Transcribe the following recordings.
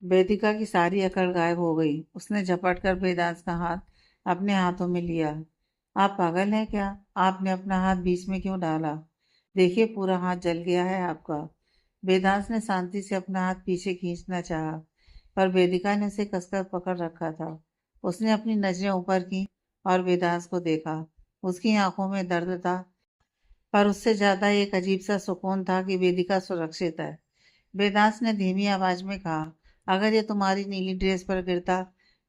वेदिका की सारी अकड़ गायब हो गई। उसने झपट कर वेदांत का हाथ अपने हाथों में लिया। आप पागल हैं क्या? आपने अपना हाथ बीच में क्यों डाला? देखिए, पूरा हाथ जल गया है आपका। वेदांत ने शांति से अपना हाथ पीछे खींचना चाहा, पर वेदिका ने उसे कसकर पकड़ रखा था। उसने अपनी नजरें ऊपर की और वेदांत को देखा। उसकी आंखों में दर्द था, पर उससे ज्यादा एक अजीब सा सुकून था कि वेदिका सुरक्षित है। वेदांत ने धीमी आवाज में कहा, अगर ये तुम्हारी नीली ड्रेस पर गिरता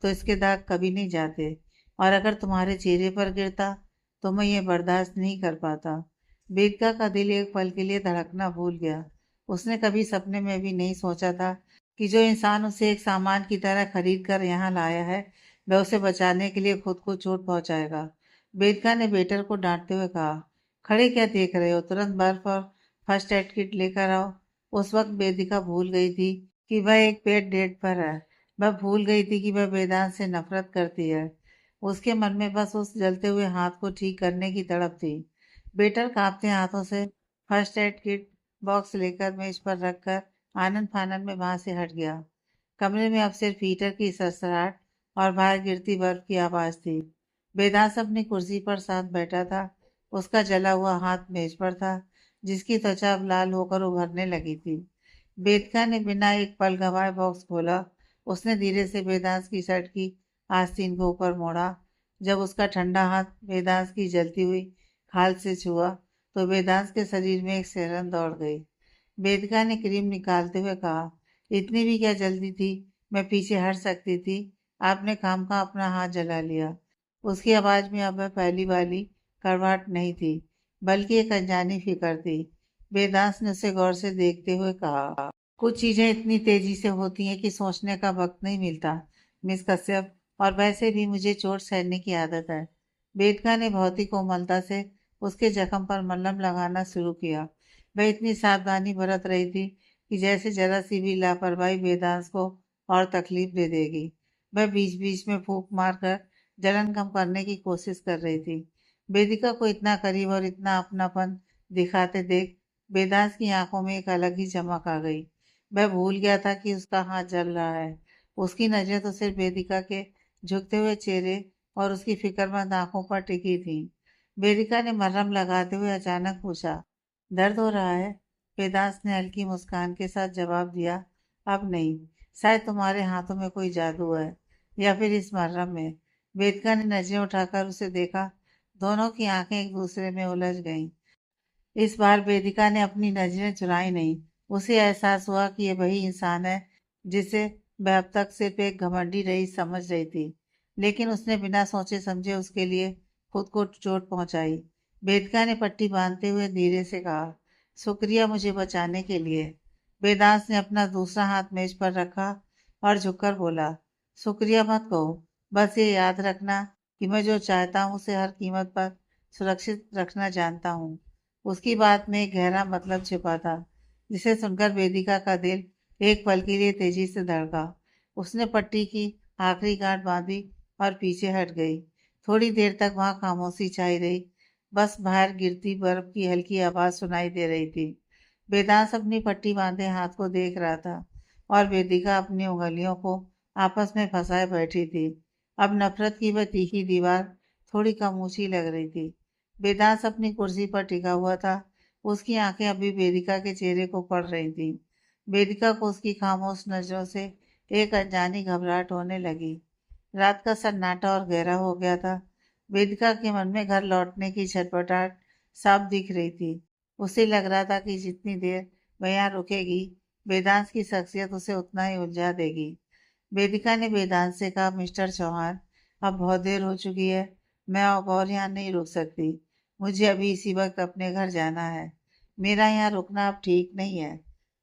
तो इसके दाग कभी नहीं जाते, और अगर तुम्हारे चेहरे पर गिरता तो मैं ये बर्दाश्त नहीं कर पाता। वेदिका का दिल एक पल के लिए धड़कना भूल गया। उसने कभी सपने में भी नहीं सोचा था कि जो इंसान उसे एक सामान की तरह खरीद कर यहाँ लाया है, वह उसे बचाने के लिए खुद को चोट पहुंचाएगा। वेदिका ने वेटर को डांटते हुए कहा, खड़े क्या देख रहे हो, तुरंत बर्फ और फर्स्ट एड किट लेकर आओ। उस वक्त वेदिका भूल गई थी कि वह एक पेट डेट पर है। वह भूल गई थी कि वह वेदांत से नफरत करती है। उसके मन में बस उस जलते हुए हाथ को ठीक करने की तड़प थी। बेटर कांपते हाथों से फर्स्ट एड किट बॉक्स लेकर मेज पर रखकर आनन फानन में वहां से हट गया। कमरे में अब सिर्फ हीटर की सरसराहट और बाहर गिरती बर्फ की आवाज थी। वेदांत अपनी कुर्सी पर साथ बैठा था। उसका जला हुआ हाथ मेज पर था, जिसकी त्वचा अब लाल होकर उभरने लगी थी। वेदिका ने बिना एक पल गवाए बॉक्स खोला। उसने धीरे से वेदांत की शर्ट की आस्तीन को ऊपर मोड़ा। जब उसका ठंडा हाथ वेदांत की जलती हुई खाल से छुआ तो वेदांत के शरीर में एक सिहरन दौड़ गई। वेदिका ने क्रीम निकालते हुए कहा, इतनी भी क्या जल्दी थी? मैं पीछे हट सकती थी। आपने काम का अपना हाथ जला लिया। उसकी आवाज में अब वह पहली वाली कड़वाहट नहीं थी, बल्कि एक अनजानी फिक्र थी। वेदांत ने उसे गौर से देखते हुए कहा, कुछ चीजें इतनी तेजी से होती हैं कि सोचने का वक्त नहीं मिलता, मिस कश्यप। और वैसे भी मुझे चोट सहने की आदत है। वेदिका ने बहुत ही कोमलता से उसके जख्म पर मलहम लगाना शुरू किया। वह इतनी सावधानी बरत रही थी कि जैसे जरा सी भी लापरवाही वेदांत को और तकलीफ दे देगी। वह बीच बीच में फूंक मारकर जलन कम करने की कोशिश कर रही थी। वेदिका को इतना करीब और इतना अपनापन दिखाते देख वेदांत की आंखों में एक अलग ही चमक आ गई। वह भूल गया था कि उसका हाथ जल रहा है। उसकी नजर तो सिर्फ वेदिका के झुकते हुए चेहरे और उसकी फिक्रमंद आंखों पर टिकी थी। वेदिका ने मरहम लगाते हुए अचानक पूछा, दर्द हो रहा है? वेदांत ने हल्की मुस्कान के साथ जवाब दिया, अब नहीं। शायद तुम्हारे हाथों में कोई जादू है, या फिर इस मरहम में। वेदिका ने नजरें उठाकर उसे देखा। दोनों की आंखें एक दूसरे में उलझ गईं। इस बार वेदिका ने अपनी नजरें चुराई नहीं। उसे एहसास हुआ कि ये वही इंसान है जिसे वह अब तक सिर्फ एक घमंडी रईस समझ रही थी। लेकिन उसने बिना सोचे समझे उसके लिए खुद को चोट पहुंचाई। वेदिका ने पट्टी बांधते हुए धीरे से कहा, शुक्रिया मुझे बचाने के लिए। वेदांत ने अपना दूसरा हाथ मेज पर रखा और झुककर बोला, शुक्रिया मत कहो। बस ये याद रखना कि मैं जो चाहता हूँ उसे हर कीमत पर सुरक्षित रखना जानता हूँ। उसकी बात में एक गहरा मतलब छिपा था, जिसे सुनकर वेदिका का दिल एक पल के लिए तेजी से धड़का। उसने पट्टी की आखिरी गांठ बांधी और पीछे हट गई। थोड़ी देर तक वहां खामोशी छाई रही। बस बाहर गिरती बर्फ की हल्की आवाज सुनाई दे रही थी। वेदांत अपनी पट्टी बांधे हाथ को देख रहा था और वेदिका अपनी उंगलियों को आपस में फंसाए बैठी थी। अब नफरत की वह तीखी दीवार थोड़ी कम ऊंची लग रही थी। वेदांत अपनी कुर्सी पर टिका हुआ था। उसकी आंखें अभी वेदिका के चेहरे को पढ़ रही थी। वेदिका को उसकी खामोश नजरों से एक अनजानी घबराहट होने लगी। रात का सन्नाटा और गहरा हो गया था। वेदिका के मन में घर लौटने की छटपटाहट साफ दिख रही थी। उसे लग रहा था कि जितनी देर वह यहाँ रुकेगी, वेदांत की शख्सियत उसे उतना ही उलझा देगी। वेदिका ने वेदांत से कहा, मिस्टर चौहान, अब बहुत देर हो चुकी है। मैं अब और यहाँ नहीं रुक सकती। मुझे अभी इसी वक्त अपने घर जाना है। मेरा यहाँ रुकना अब ठीक नहीं है।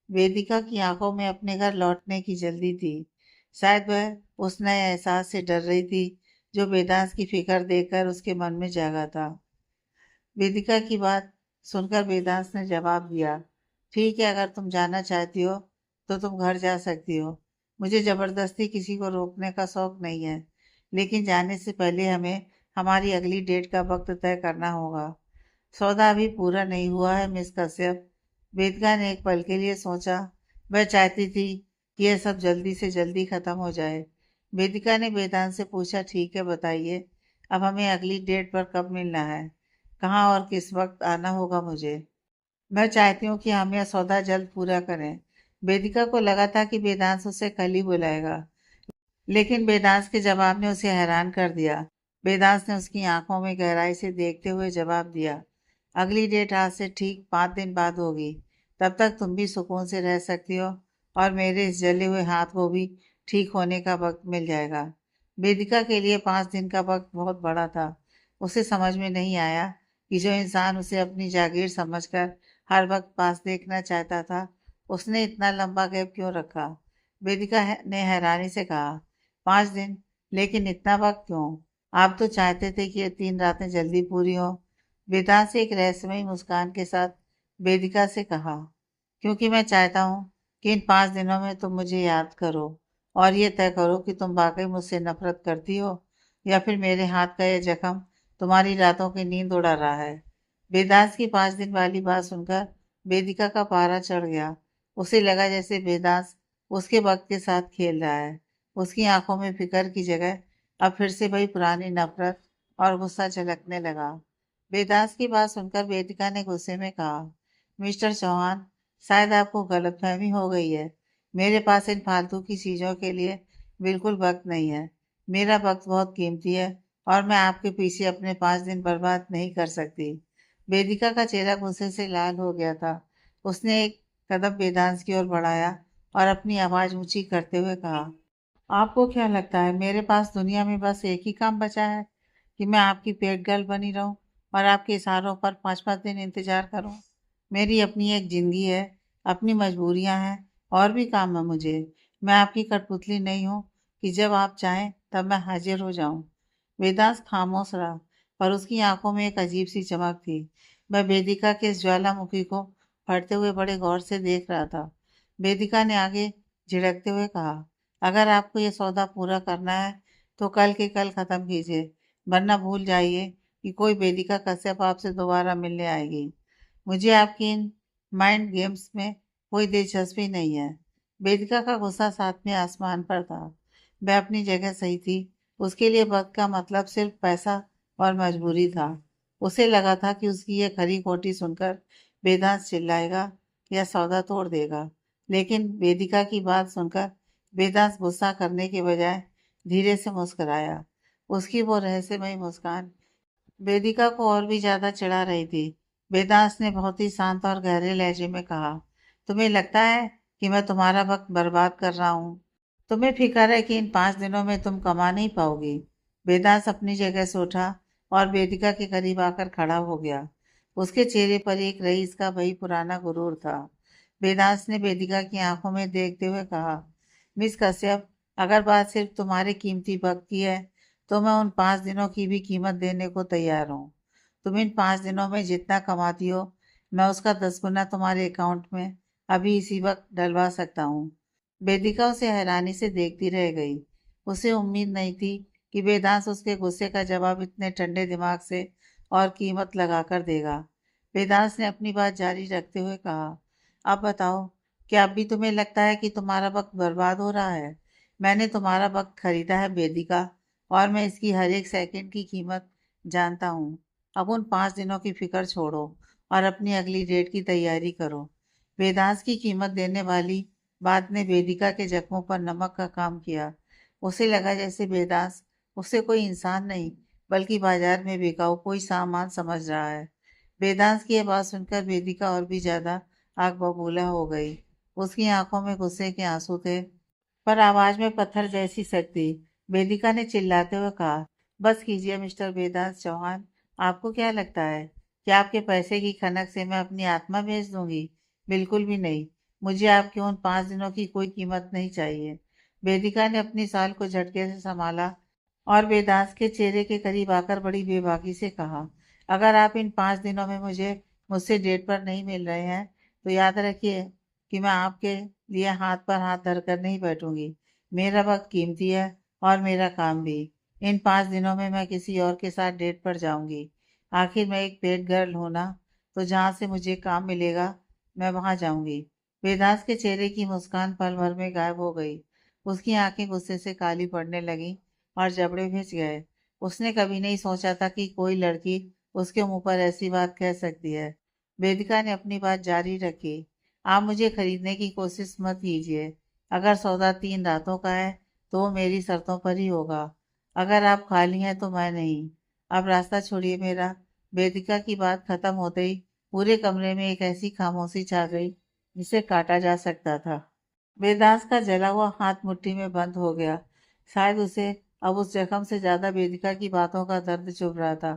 वेदिका की आंखों में अपने घर लौटने की जल्दी थी। शायद वह उस नए एहसास से डर रही थी जो वेदांत की फिक्र देखकर उसके मन में जागा था। वेदिका की बात सुनकर वेदांत ने जवाब दिया, ठीक है, अगर तुम जाना चाहती हो तो तुम घर जा सकती हो। मुझे जबरदस्ती किसी को रोकने का शौक नहीं है, लेकिन जाने से पहले हमें हमारी अगली डेट का वक्त तय करना होगा। सौदा अभी पूरा नहीं हुआ है, मिस कश्यप। वेदिका ने एक पल के लिए सोचा। वह चाहती थी कि यह सब जल्दी से जल्दी खत्म हो जाए। वेदिका ने वेदांत से पूछा, ठीक है बताइए, अब हमें अगली डेट पर कब मिलना है, कहाँ और किस वक्त आना होगा मुझे। मैं चाहती हूँ कि हम यह सौदा जल्द पूरा करें। वेदिका को लगा था कि वेदांत उसे कल ही बुलाएगा, लेकिन वेदांत के जवाब ने उसे हैरान कर दिया। वेदांत ने उसकी आंखों में गहराई से देखते हुए जवाब दिया, अगली डेट आज से ठीक 5 दिन बाद होगी। तब तक तुम भी सुकून से रह सकती हो और मेरे इस जले हुए हाथ को भी ठीक होने का वक्त मिल जाएगा। वेदिका के लिए 5 दिन का वक्त बहुत बड़ा था। उसे समझ में नहीं आया कि जो इंसान उसे अपनी जागीर समझकर हर वक्त पास देखना चाहता था, उसने इतना लंबा गैप क्यों रखा। वेदिका ने हैरानी से कहा, 5 दिन? लेकिन इतना वक्त क्यों? आप तो चाहते थे कि ये 3 रातें जल्दी पूरी हो। वेदांत से एक रहस्यमयी मुस्कान के साथ वेदिका से कहा, क्योंकि मैं चाहता हूँ कि इन 5 दिनों में तुम मुझे याद करो और ये तय करो कि तुम वाकई मुझसे नफरत करती हो या फिर मेरे हाथ का यह जख्म तुम्हारी रातों की नींद उड़ा रहा है। वेदांत की 5 दिन वाली बात सुनकर वेदिका का पारा चढ़ गया। उसे लगा जैसे वेदांत उसके वक्त के साथ खेल रहा है। उसकी आंखों में फिक्र की जगह अब फिर से वही पुरानी नफरत और गुस्सा झलकने लगा। वेदांत की बात सुनकर वेदिका ने गुस्से में कहा, मिस्टर चौहान, शायद आपको गलतफहमी हो गई है। मेरे पास इन फालतू की चीज़ों के लिए बिल्कुल वक्त नहीं है। मेरा वक्त बहुत कीमती है और मैं आपके पीछे अपने 5 दिन बर्बाद नहीं कर सकती। वेदिका का चेहरा गुस्से से लाल हो गया था। उसने एक कदम वेदांत की ओर बढ़ाया और अपनी आवाज़ ऊंची करते हुए कहा, आपको क्या लगता है मेरे पास दुनिया में बस एक ही काम बचा है कि मैं आपकी पेट गर्ल बनी रहूं और आपके इशारों पर 5-5 दिन इंतजार करूं? मेरी अपनी एक जिंदगी है, अपनी मजबूरियां हैं और भी काम है मुझे। मैं आपकी कठपुतली नहीं हूँ कि जब आप चाहें तब मैं हाजिर हो जाऊं। वेदांत खामोश रहा, पर उसकी आंखों में एक अजीब सी चमक थी। वह वेदिका के इस ज्वालामुखी को फटते हुए बड़े गौर से देख रहा था। वेदिका ने आगे झिड़कते हुए कहा, अगर आपको ये सौदा पूरा करना है तो कल के कल ख़त्म कीजिए, वरना भूल जाइए कि कोई वेदिका कश्यप आपसे दोबारा मिलने आएगी। मुझे आपकी इन माइंड गेम्स में कोई दिलचस्पी नहीं है। वेदिका का गुस्सा सातवें आसमान पर था। वह अपनी जगह सही थी। उसके लिए वक्त का मतलब सिर्फ पैसा और मजबूरी था। उसे लगा था कि उसकी यह खरी खोटी सुनकर वेदांत चिल्लाएगा या सौदा तोड़ देगा, लेकिन वेदिका की बात सुनकर वेदांत गुस्सा करने के बजाय धीरे से मुस्कुराया। उसकी वो रहस्यमयी मुस्कान वेदिका को और भी ज्यादा चिढ़ा रही थी। वेदांत ने बहुत ही शांत और गहरे लहजे में कहा, तुम्हें लगता है कि मैं तुम्हारा वक्त बर्बाद कर रहा हूँ? तुम्हें फिक्र है कि इन 5 दिनों में तुम कमा नहीं पाओगी? वेदांत अपनी जगह से उठा और वेदिका के करीब आकर खड़ा हो गया। उसके चेहरे पर एक रईस का वही पुराना गुरूर था। वेदांत ने वेदिका की आंखों में देखते हुए कहा, मिस कश्यप, अगर बात सिर्फ तुम्हारे कीमती वक्त की है तो मैं उन 5 दिनों की भी कीमत देने को तैयार हूँ। तुम इन 5 दिनों में जितना कमाती हो, मैं उसका 10 गुना तुम्हारे अकाउंट में अभी इसी वक्त डलवा सकता हूँ। वेदिका उसे हैरानी से देखती रह गई। उसे उम्मीद नहीं थी कि वेदांत उसके गुस्से का जवाब इतने ठंडे दिमाग से और कीमत लगाकर देगा। वेदांत ने अपनी बात जारी रखते हुए कहा, अब बताओ, क्या अब भी तुम्हें लगता है कि तुम्हारा वक्त बर्बाद हो रहा है? मैंने तुम्हारा वक्त खरीदा है वेदिका, और मैं इसकी हर एक सेकंड की कीमत जानता हूँ। अब उन 5 दिनों की फिक्र छोड़ो और अपनी अगली डेट की तैयारी करो। वेदांत की कीमत देने वाली बात ने वेदिका के जख्मों पर नमक का काम किया। उसे लगा जैसे वेदांत उसे कोई इंसान नहीं बल्कि बाजार में बिकाऊ कोई सामान समझ रहा है। वेदांत की यह बात सुनकर वेदिका और भी ज्यादा आग बबूला हो गई। उसकी आंखों में गुस्से के आंसू थे, पर आवाज में पत्थर जैसी सख्ती। वेदिका ने चिल्लाते हुए कहा, बस कीजिए मिस्टर वेदांत चौहान। आपको क्या लगता है कि आपके पैसे की खनक से मैं अपनी आत्मा बेच दूंगी? बिल्कुल भी नहीं। मुझे आपके उन 5 दिनों की कोई कीमत नहीं चाहिए। वेदिका ने अपनी साल को झटके से संभाला और वेदांत के चेहरे के करीब आकर बड़ी बेबाकी से कहा, अगर आप इन 5 दिनों में मुझसे डेट पर नहीं मिल रहे हैं तो याद रखिए कि मैं आपके लिए हाथ पर हाथ धरकर नहीं बैठूंगी। मेरा वक्त कीमती है और मेरा काम भी। इन 5 दिनों में मैं किसी और के साथ डेट पर जाऊंगी। आखिर मैं एक पेट गर्ल हूं ना, तो जहाँ से मुझे काम मिलेगा मैं वहां जाऊंगी। वेदांत के चेहरे की मुस्कान पल भर में गायब हो गई। उसकी आंखें गुस्से से काली पड़ने लगीं और जबड़े भिज गए। उसने कभी नहीं सोचा था कि कोई लड़की उसके मुंह पर ऐसी बात कह सकती है। वेदिका ने अपनी बात जारी रखी। आप मुझे खरीदने की कोशिश मत कीजिए। अगर सौदा 3 रातों का है तो वो मेरी शर्तों पर ही होगा। अगर आप खाली हैं तो मैं नहीं। अब रास्ता छोड़िए मेरा। वेदिका की बात खत्म होते ही पूरे कमरे में एक ऐसी खामोशी छा गई जिसे काटा जा सकता था। वेदांत का जला हुआ हाथ मुट्ठी में बंद हो गया। शायद उसे अब उस जख्म से ज्यादा वेदिका की बातों का दर्द चुभ रहा था।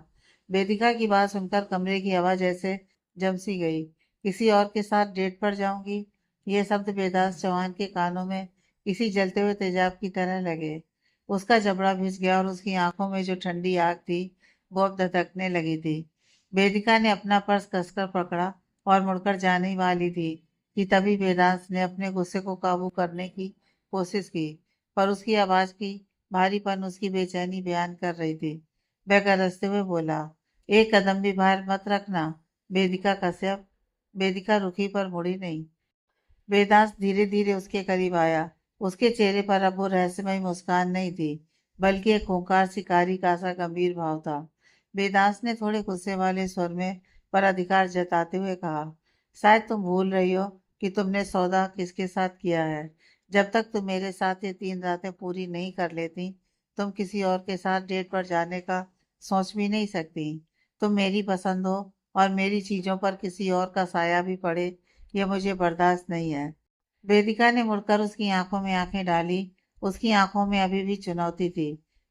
वेदिका की बात सुनकर कमरे की हवा जैसे जम सी गई। किसी और के साथ डेट पर जाऊंगी, ये शब्द वेदांत चौहान के कानों में किसी जलते हुए तेजाब की तरह लगे। उसका जबड़ा भिज गया और उसकी आंखों में जो ठंडी आग थी वो अब धधकने लगी थी। वेदिका ने अपना पर्स कसकर पकड़ा और मुड़कर जाने ही वाली थी कि तभी वेदांत ने अपने गुस्से को काबू करने की कोशिश की, पर उसकी आवाज की भारीपन उसकी बेचैनी बयान कर रही थी। वह गरजते हुए बोला, एक कदम भी बाहर मत रखना। वेदिका कश्यप। वेदिका रुकी पर मुड़ी नहीं। वेदांत धीरे धीरे उसके करीब आया। उसके चेहरे पर अब वो रहस्यमय मुस्कान नहीं थी, बल्कि एक खूंखार शिकारी का सा गंभीर भाव था। वेदांत ने थोड़े गुस्से वाले स्वर में पर अधिकार जताते हुए कहा, शायद तुम भूल रही हो कि तुमने सौदा किसके साथ किया है। जब तक तुम मेरे साथ ये 3 रातें पूरी नहीं कर लेती, तुम किसी और के साथ डेट पर जाने का सोच भी नहीं सकती। तुम मेरी पसंद हो और मेरी चीजों पर किसी और का साया भी पड़े, ये मुझे बर्दाश्त नहीं है। वेदिका ने मुड़कर उसकी आंखों में आंखें डाली। उसकी आंखों में अभी भी चुनौती थी।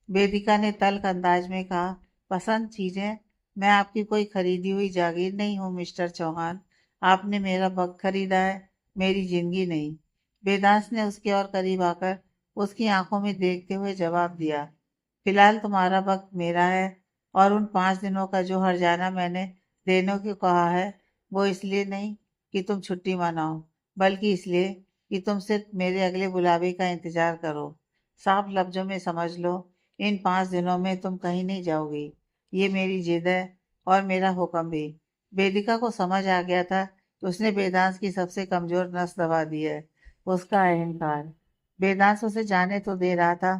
वेदिका ने तल्ख अंदाज में कहा, पसंद चीजें? मैं आपकी कोई खरीदी हुई जागीर नहीं हूँ मिस्टर चौहान। आपने मेरा वक्त खरीदा है, मेरी जिंदगी नहीं। वेदांत ने उसके और करीब आकर उसकी आंखों में देखते हुए जवाब दिया, फिलहाल तुम्हारा वक्त मेरा है। और उन 5 दिनों का जो हर्जाना मैंने देने को कहा है, वो इसलिए नहीं कि तुम छुट्टी मनाओ, बल्कि इसलिए कि तुम सिर्फ मेरे अगले बुलावे का इंतजार करो। साफ लफ्जों में समझ लो, इन 5 दिनों में तुम कहीं नहीं जाओगी। ये मेरी जिद है और मेरा हुक्म भी। वेदिका को समझ आ गया था कि उसने वेदांत की सबसे कमजोर नस दबा दी है, उसका अहंकार। वेदांत उसे जाने तो दे रहा था,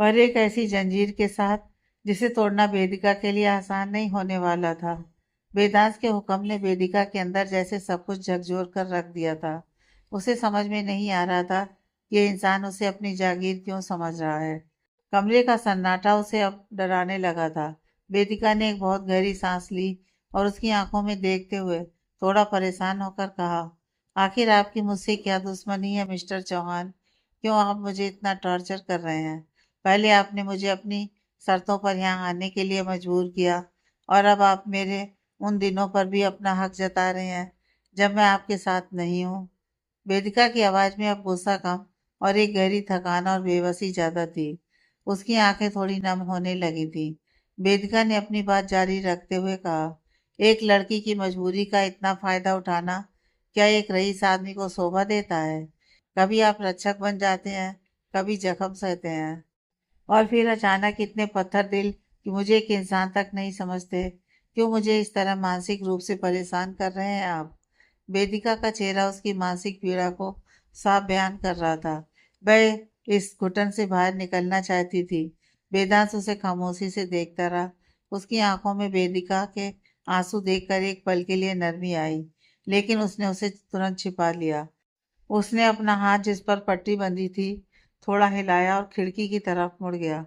पर एक ऐसी जंजीर के साथ जिसे तोड़ना वेदिका के लिए आसान नहीं होने वाला था। वेदांत के हुक्म ने वेदिका के अंदर जैसे सब कुछ झकझोर कर रख दिया था। उसे समझ में नहीं आ रहा था कि ये इंसान उसे अपनी जागीर क्यों समझ रहा है। कमरे का सन्नाटा उसे अब डराने लगा था। वेदिका ने एक बहुत गहरी सांस ली और उसकी आंखों में देखते हुए थोड़ा परेशान होकर कहा, आखिर आपकी मुझसे क्या दुश्मनी है मिस्टर चौहान? क्यों आप मुझे इतना टॉर्चर कर रहे हैं? पहले आपने मुझे अपनी शर्तों पर यहाँ आने के लिए मजबूर किया, और अब आप मेरे उन दिनों पर भी अपना हक जता रहे हैं जब मैं आपके साथ नहीं हूँ। वेदिका की आवाज में अब गुस्सा कम और एक गहरी थकान और बेबसी ज्यादा थी। उसकी आंखें थोड़ी नम होने लगी थी। वेदिका ने अपनी बात जारी रखते हुए कहा, एक लड़की की मजबूरी का इतना फायदा उठाना क्या एक रईस आदमी को शोभा देता है? कभी आप रक्षक बन जाते हैं, कभी जख्म सहते हैं, और फिर अचानक इतने पत्थर दिल कि मुझे एक इंसान तक नहीं समझते। क्यों मुझे इस तरह मानसिक रूप से परेशान कर रहे हैं आप? वेदिका का चेहरा उसकी मानसिक पीड़ा को साफ बयान कर रहा था। वह इस घुटन से बाहर निकलना चाहती थी। वेदांत उसे खामोशी से देखता रहा। उसकी आंखों में वेदिका के आंसू देखकर एक पल के लिए नरमी आई, लेकिन उसने उसे तुरंत छिपा लिया। उसने अपना हाथ जिस पर पट्टी बंधी थी थोड़ा हिलाया और खिड़की की तरफ मुड़ गया।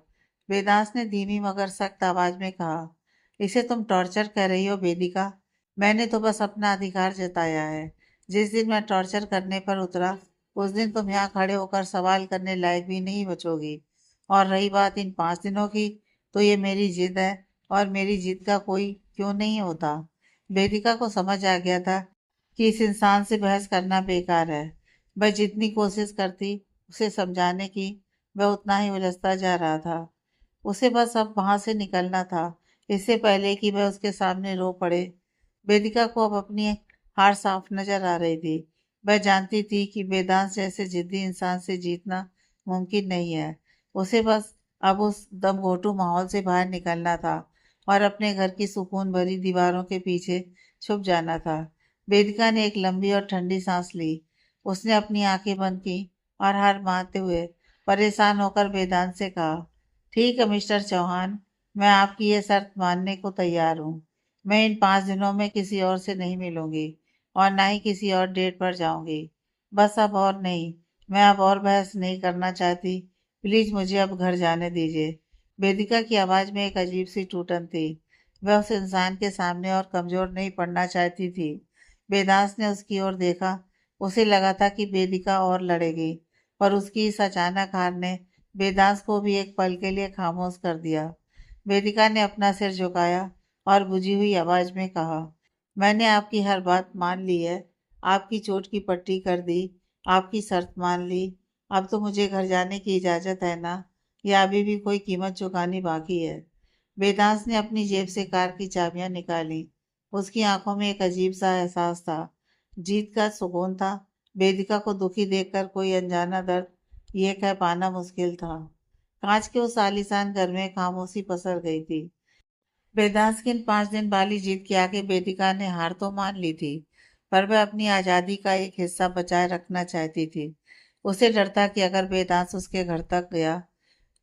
वेदांत ने धीमी मगर सख्त आवाज में कहा, इसे तुम टॉर्चर कर रही हो वेदिका? मैंने तो बस अपना अधिकार जताया है। जिस दिन मैं टॉर्चर करने पर उतरा, उस दिन तुम यहाँ खड़े होकर सवाल करने लायक भी नहीं बचोगी। और रही बात इन 5 दिनों की, तो ये मेरी जिद है और मेरी जिद का कोई क्यों नहीं होता। वेदिका को समझ आ गया था कि इस इंसान से बहस करना बेकार है। वह जितनी कोशिश करती उसे समझाने की, वह उतना ही उलझता जा रहा था। उसे बस अब वहां से निकलना था, इससे पहले कि वह उसके सामने रो पड़े। वेदिका को अब अपनी हार साफ नजर आ रही थी। वह जानती थी कि वेदांत जैसे जिद्दी इंसान से जीतना मुमकिन नहीं है। उसे बस अब उस दमघोटू माहौल से बाहर निकलना था और अपने घर की सुकून भरी दीवारों के पीछे छुप जाना था। वेदिका ने एक लंबी और ठंडी सांस ली। उसने अपनी आंखें बंद की और हार मानते हुए परेशान होकर वेदांत से कहा, ठीक है मिस्टर चौहान, मैं आपकी ये शर्त मानने को तैयार हूँ। मैं इन 5 दिनों में किसी और से नहीं मिलूंगी और ना ही किसी और डेट पर जाऊंगी। बस अब और नहीं, मैं अब और बहस नहीं करना चाहती। प्लीज मुझे अब घर जाने दीजिए। वेदिका की आवाज में एक अजीब सी टूटन थी। वह उस इंसान के सामने और कमजोर नहीं पड़ना चाहती थी। वेदांत ने उसकी ओर देखा। उसे लगा था कि वेदिका और लड़ेगी, पर उसकी इस अचानक हार ने वेदांत को भी एक पल के लिए खामोश कर दिया। वेदिका ने अपना सिर झुकाया और बुझी हुई आवाज में कहा, मैंने आपकी हर बात मान ली है। आपकी चोट की पट्टी कर दी, आपकी शर्त मान ली। अब तो मुझे घर जाने की इजाजत है ना, या अभी भी कोई कीमत चुकानी बाकी है? वेदांत ने अपनी जेब से कार की चाबियां निकाली। उसकी आंखों में एक अजीब सा एहसास था। जीत का सुकून था। वेदिका को दुखी देखकर कोई अनजाना दर्द ये कह पाना मुश्किल था। कांच के उस आलीशान घर में खामोशी पसर गई थी। वेदांत की इन 5 दिन वाली जीत के आगे वेदिका ने हार तो मान ली थी, पर वह अपनी आजादी का एक हिस्सा बचाए रखना चाहती थी। उसे डर था कि अगर वेदांत उसके घर तक गया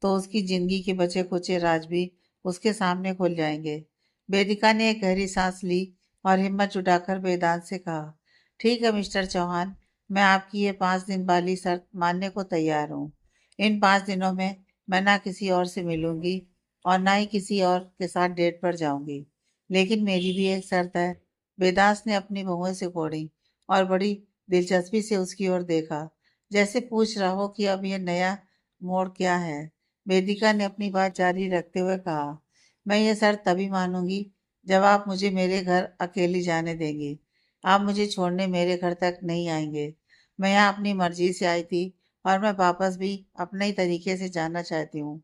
तो उसकी जिंदगी के बचे कुचे राज भी उसके सामने खुल जाएंगे। वेदिका ने एक गहरी सांस ली और हिम्मत जुटाकर वेदांत से कहा, ठीक है मिस्टर चौहान, मैं आपकी ये 5 दिन वाली शर्त मानने को तैयार हूँ। इन 5 दिनों में मैं ना किसी और से मिलूंगी और ना ही किसी और के साथ डेट पर जाऊंगी। लेकिन मेरी भी एक शर्त है। वेदांत ने अपनी भौहें से कोड़ी और बड़ी दिलचस्पी से उसकी ओर देखा, जैसे पूछ रहा हो कि अब ये नया मोड़ क्या है। वेदिका ने अपनी बात जारी रखते हुए कहा, मैं ये शर्त तभी मानूंगी जब आप मुझे मेरे घर अकेली जाने देंगी। आप मुझे छोड़ने मेरे घर तक नहीं आएंगे। मैं यहाँ अपनी मर्जी से आई थी और मैं वापस भी अपने ही तरीके से जाना चाहती हूँ।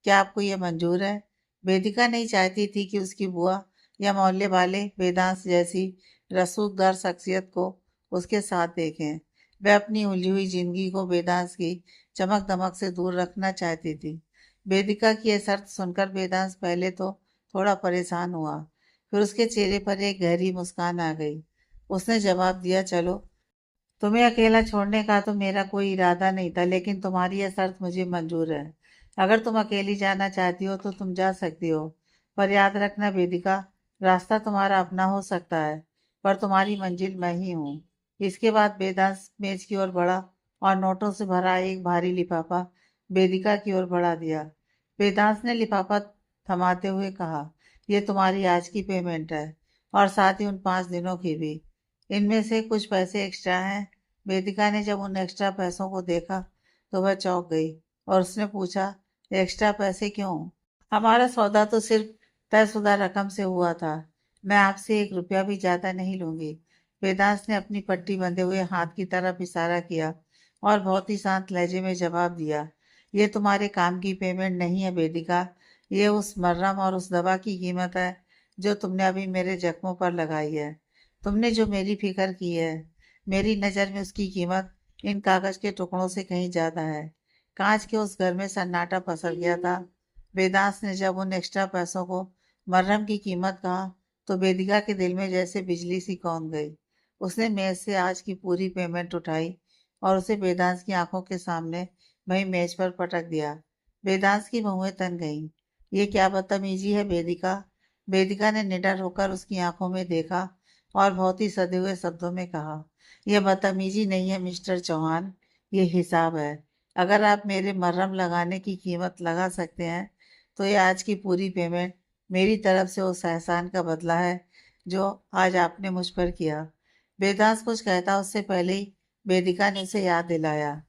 क्या आपको ये मंजूर है? वेदिका नहीं चाहती थी कि उसकी बुआ या मोहल्ले वाले वेदांत जैसी रसूखदार शख्सियत को उसके साथ देखें। वह अपनी उलझी हुई जिंदगी को वेदांत की चमक दमक से दूर रखना चाहती थी। वेदिका की यह शर्त सुनकर वेदांत पहले तो थोड़ा परेशान हुआ, फिर उसके चेहरे पर एक गहरी मुस्कान आ गई। उसने जवाब दिया, चलो, तुम्हें अकेला छोड़ने का तो मेरा कोई इरादा नहीं था, लेकिन तुम्हारी यह शर्त मुझे मंजूर है। अगर तुम अकेली जाना चाहती हो तो तुम जा सकती हो, पर याद रखना वेदिका, रास्ता तुम्हारा अपना हो सकता है, पर तुम्हारी मंजिल मैं ही हूँ। इसके बाद वेदांत मेज की ओर बढ़ा और नोटों से भरा एक भारी लिफाफा वेदिका की ओर बढ़ा दिया। वेदांत ने लिफाफा थमाते हुए कहा, यह तुम्हारी आज की पेमेंट है और साथ ही उन 5 दिनों की भी। इनमें से कुछ पैसे एक्स्ट्रा हैं। वेदिका ने जब उन एक्स्ट्रा पैसों को देखा तो वह चौंक गई और उसने पूछा, एक्स्ट्रा पैसे क्यों? हमारा सौदा तो सिर्फ तयशुदा रकम से हुआ था। मैं आपसे 1 रुपया भी ज्यादा नहीं लूंगी। वेदांत ने अपनी पट्टी बंधे हुए हाथ की तरफ इशारा किया और बहुत ही शांत लहजे में जवाब दिया, ये तुम्हारे काम की पेमेंट नहीं है वेदिका। ये उस मरहम और उस दवा की कीमत है जो तुमने अभी मेरे जख्मों पर लगाई है। तुमने जो मेरी फिक्र की है, मेरी नज़र में उसकी कीमत इन कागज के टुकड़ों से कहीं ज्यादा है। कांच के उस घर में सन्नाटा पसर गया था। वेदांत ने जब उन एक्स्ट्रा पैसों को मरहम की कीमत कहा तो वेदिका के दिल में जैसे बिजली सी कौंध गई। उसने मेज से आज की पूरी पेमेंट उठाई और उसे वेदांत की आंखों के सामने वही मेज पर पटक दिया। वेदांत की भौहें तन गईं। ये क्या बदतमीजी है वेदिका? वेदिका ने निडर होकर उसकी आंखों में देखा और बहुत ही सधे हुए शब्दों में कहा, यह बदतमीजी नहीं है मिस्टर चौहान, ये हिसाब है। अगर आप मेरे मरहम लगाने की कीमत लगा सकते हैं तो ये आज की पूरी पेमेंट मेरी तरफ से उस एहसान का बदला है जो आज आपने मुझ पर किया। वेदांत कुछ कहता उससे पहले ही वेदिका ने उसे याद दिलाया,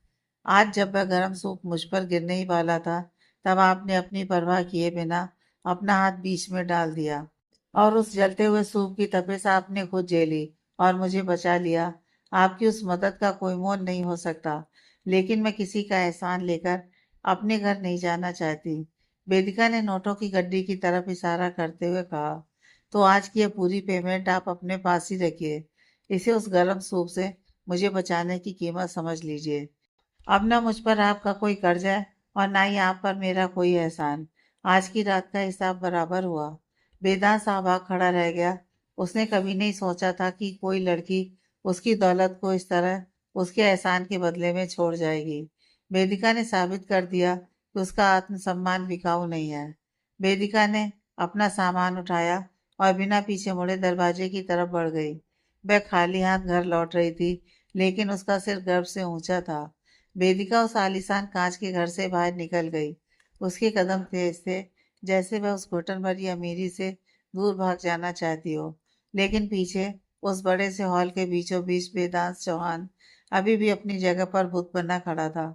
आज जब वह गर्म सूप मुझ पर गिरने ही वाला था तब आपने अपनी परवाह किए बिना अपना हाथ बीच में डाल दिया और उस जलते हुए सूप की तपिश आपने खुद झेली और मुझे बचा लिया। आपकी उस मदद का कोई मोल नहीं हो सकता, लेकिन मैं किसी का एहसान लेकर अपने घर नहीं जाना चाहती। वेदिका ने नोटों की गड्डी की तरफ इशारा करते हुए कहा, तो आज की यह पूरी पेमेंट आप अपने पास ही रखिए। इसे उस गर्म सूप से मुझे बचाने की कीमत समझ लीजिए। अब ना मुझ पर आपका कोई कर्ज है और ना ही आप पर मेरा कोई एहसान। आज की रात का हिसाब बराबर हुआ। वेदांत साहब खड़ा रह गया। उसने कभी नहीं सोचा था कि कोई लड़की उसकी दौलत को इस तरह उसके एहसान के बदले में छोड़ जाएगी। वेदिका ने साबित कर दिया कि उसका आत्मसम्मान बिकाऊ नहीं है। वेदिका ने अपना सामान उठाया और बिना पीछे मुड़े दरवाजे की तरफ बढ़ गई। वह खाली हाथ घर लौट रही थी, लेकिन उसका सिर गर्व से ऊंचा था। वेदिका उस आलीशान कांच के घर से बाहर निकल गई। उसके कदम तेज थे, जैसे वह उस घुटन भरी अमीरी से दूर भाग जाना चाहती हो। लेकिन पीछे उस बड़े से हॉल के बीचों बीच वेदांत चौहान अभी भी अपनी जगह पर बुत बना खड़ा था।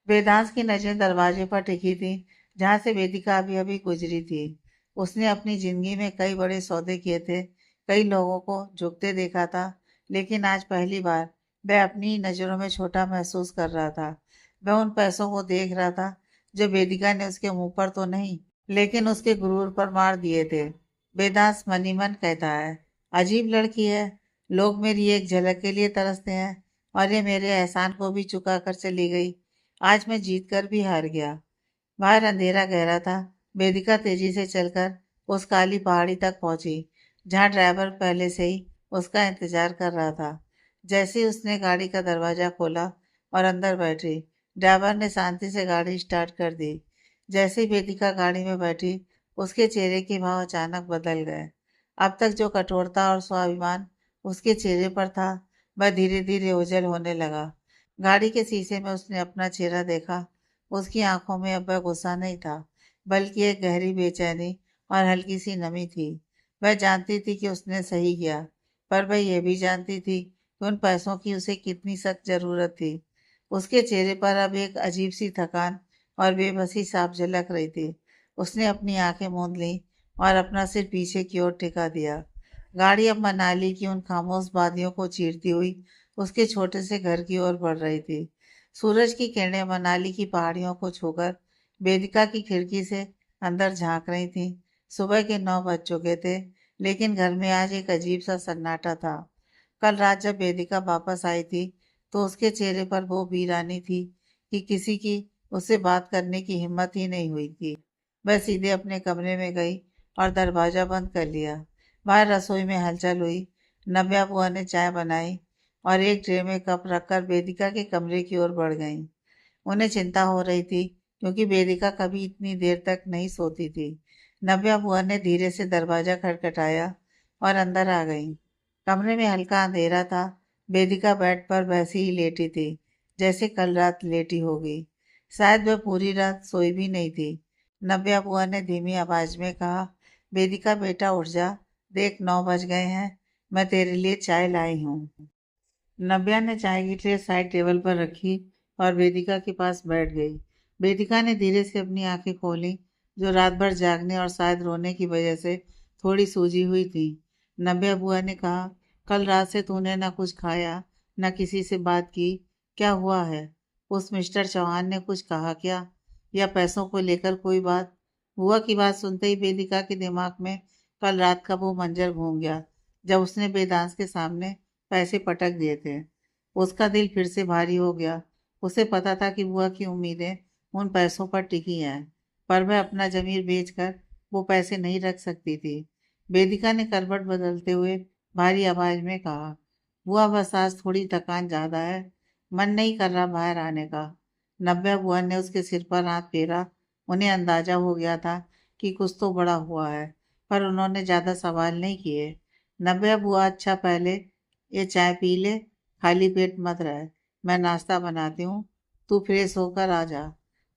वेदांत की नजरें दरवाजे पर टिकी थी, जहां से वेदिका अभी अभी गुजरी थी। उसने अपनी जिंदगी में कई बड़े सौदे किए थे, कई लोगों को झुकते देखा था, लेकिन आज पहली बार वह अपनी ही नजरों में छोटा महसूस कर रहा था। वह उन पैसों को देख रहा था जो वेदिका ने उसके मुंह पर तो नहीं, लेकिन उसके गुरूर पर मार दिए थे। वेदांत मन ही मन कहता है, अजीब लड़की है। लोग मेरी एक झलक के लिए तरसते हैं और ये मेरे एहसान को भी चुका कर चली गई। आज मैं जीत कर भी हार गया। बाहर अंधेरा गहरा था। वेदिका तेजी से चलकर उस काली पहाड़ी तक पहुंची, जहां ड्राइवर पहले से ही उसका इंतजार कर रहा था। जैसे ही उसने गाड़ी का दरवाजा खोला और अंदर बैठी, ड्राइवर ने शांति से गाड़ी स्टार्ट कर दी। जैसे ही वेदिका गाड़ी में बैठी, उसके चेहरे के भाव अचानक बदल गए। अब तक जो कठोरता और स्वाभिमान उसके चेहरे पर था, वह धीरे धीरे ओझल होने लगा। गाड़ी के शीशे में उसने अपना चेहरा देखा। उसकी आंखों में अब वह गुस्सा नहीं था, बल्कि एक गहरी बेचैनी और हल्की सी नमी थी। वह जानती थी कि उसने सही किया, पर वह यह भी जानती थी कि उन पैसों की उसे कितनी सख्त जरूरत थी। उसके चेहरे पर अब एक अजीब सी थकान और बेबसी साफ झलक रही थी। उसने अपनी आंखें मूंद ली और अपना सिर पीछे की ओर टिका दिया। गाड़ी अब मनाली की उन खामोश वादियों को चीरती हुई उसके छोटे से घर की ओर बढ़ रही थी। सूरज की किरणें मनाली की पहाड़ियों को छूकर वेदिका की खिड़की से अंदर झांक रही थीं। सुबह के 9 बज चुके थे, लेकिन घर में आज एक अजीब सा सन्नाटा था। कल रात जब वेदिका वापस आई थी, तो उसके चेहरे पर वो वीरानी थी कि किसी की उससे बात करने की हिम्मत ही नहीं हुई थी। वह सीधे अपने कमरे में गई और दरवाजा बंद कर लिया। बाहर रसोई में हलचल हुई। नव्या बुआ ने चाय बनाई और एक ट्रे में कप रखकर वेदिका के कमरे की ओर बढ़ गईं। उन्हें चिंता हो रही थी, क्योंकि वेदिका कभी इतनी देर तक नहीं सोती थी। नव्या बुआ ने धीरे से दरवाजा खटखटाया और अंदर आ गईं। कमरे में हल्का अंधेरा था। वेदिका बेड पर वैसी ही लेटी थी, जैसे कल रात लेटी होगी। शायद वह पूरी रात सोई भी नहीं थी। नव्या बुआ ने धीमी आवाज में कहा, वेदिका बेटा उठ जा, देख 9 बज गए हैं, मैं तेरे लिए चाय लाई हूँ। नव्या ने चाय की ट्रे साइड टेबल पर रखी और वेदिका के पास बैठ गई। वेदिका ने धीरे से अपनी आंखें खोली, जो रात भर जागने और शायद रोने की वजह से थोड़ी सूजी हुई थी। नव्या बुआ ने कहा, कल रात से तूने ना कुछ खाया, ना किसी से बात की। क्या हुआ है? उस मिस्टर चौहान ने कुछ कहा क्या? या पैसों को लेकर कोई बात? बुआ की बात सुनते ही वेदिका के दिमाग में कल रात का वो मंजर घूम गया, जब उसने वेदांत के सामने पैसे पटक दिए थे। उसका दिल फिर से भारी हो गया। उसे पता था कि बुआ की उम्मीदें उन पैसों पर टिकी हैं, पर वह अपना जमीर बेचकर वो पैसे नहीं रख सकती थी। वेदिका ने करवट बदलते हुए भारी आवाज में कहा, बुआ बस आज थोड़ी थकान ज्यादा है, मन नहीं कर रहा बाहर आने का। नव्या बुआ ने उसके सिर पर हाथ फेरा। उन्हें अंदाजा हो गया था कि कुछ तो बड़ा हुआ है, पर उन्होंने ज्यादा सवाल नहीं किए। नव्या बुआ, अच्छा पहले ये चाय पी ले, खाली पेट मत रह, मैं नाश्ता बनाती हूँ, तू फ्रेश होकर आ जा।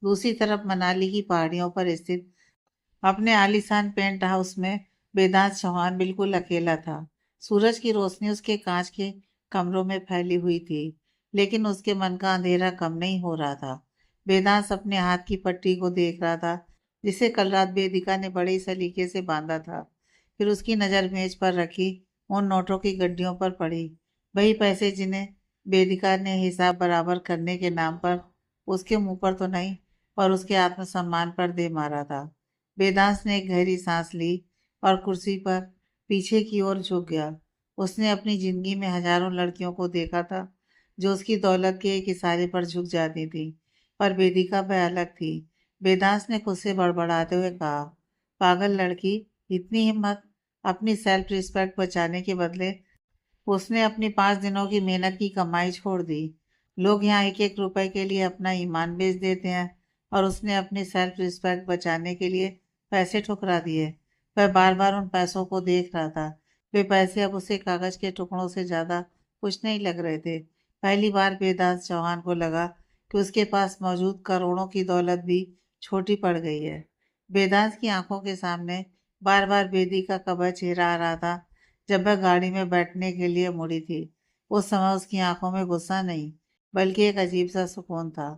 दूसरी तरफ मनाली की पहाड़ियों पर स्थित अपने आलीशान पेंट हाउस में वेदांत चौहान बिल्कुल अकेला था। सूरज की रोशनी उसके कांच के कमरों में फैली हुई थी, लेकिन उसके मन का अंधेरा कम नहीं हो रहा था। वेदांत अपने हाथ की पट्टी को देख रहा था, जिसे कल रात वेदिका ने बड़े ही सलीके से बांधा था। फिर उसकी नज़र मेज पर रखी उन नोटों की गड्डियों पर पड़ी। वही पैसे जिन्हें वेदिका ने हिसाब बराबर करने के नाम पर उसके मुंह पर तो नहीं, पर उसके आत्मसम्मान पर दे मारा था। वेदांत ने एक गहरी सांस ली और कुर्सी पर पीछे की ओर झुक गया। उसने अपनी जिंदगी में हजारों लड़कियों को देखा था, जो उसकी दौलत के एक इशारे पर झुक जाती थी, पर वेदिका वह अलग थी। वेदांत ने खुद से बड़बड़ाते हुए कहा, पागल लड़की, इतनी हिम्मत! अपनी सेल्फ रिस्पेक्ट बचाने के बदले उसने अपनी 5 दिनों की मेहनत की कमाई छोड़ दी। लोग यहाँ एक एक रुपए के लिए अपना ईमान बेच देते हैं और उसने अपनी सेल्फ रिस्पेक्ट बचाने के लिए पैसे ठुकरा दिए। वह बार बार उन पैसों को देख रहा था। वे पैसे अब उसे कागज के टुकड़ों से ज्यादा कुछ नहीं लग रहे थे। पहली बार बेदास चौहान को लगा कि उसके पास मौजूद करोड़ों की दौलत भी छोटी पड़ गई है। बेदास की आंखों के सामने बार बार बेदी का कब्र चेहरा आ रहा था जब वह गाड़ी में बैठने के लिए मुड़ी थी। उस समय उसकी आंखों में गुस्सा नहीं बल्कि एक अजीब सा सुकून था।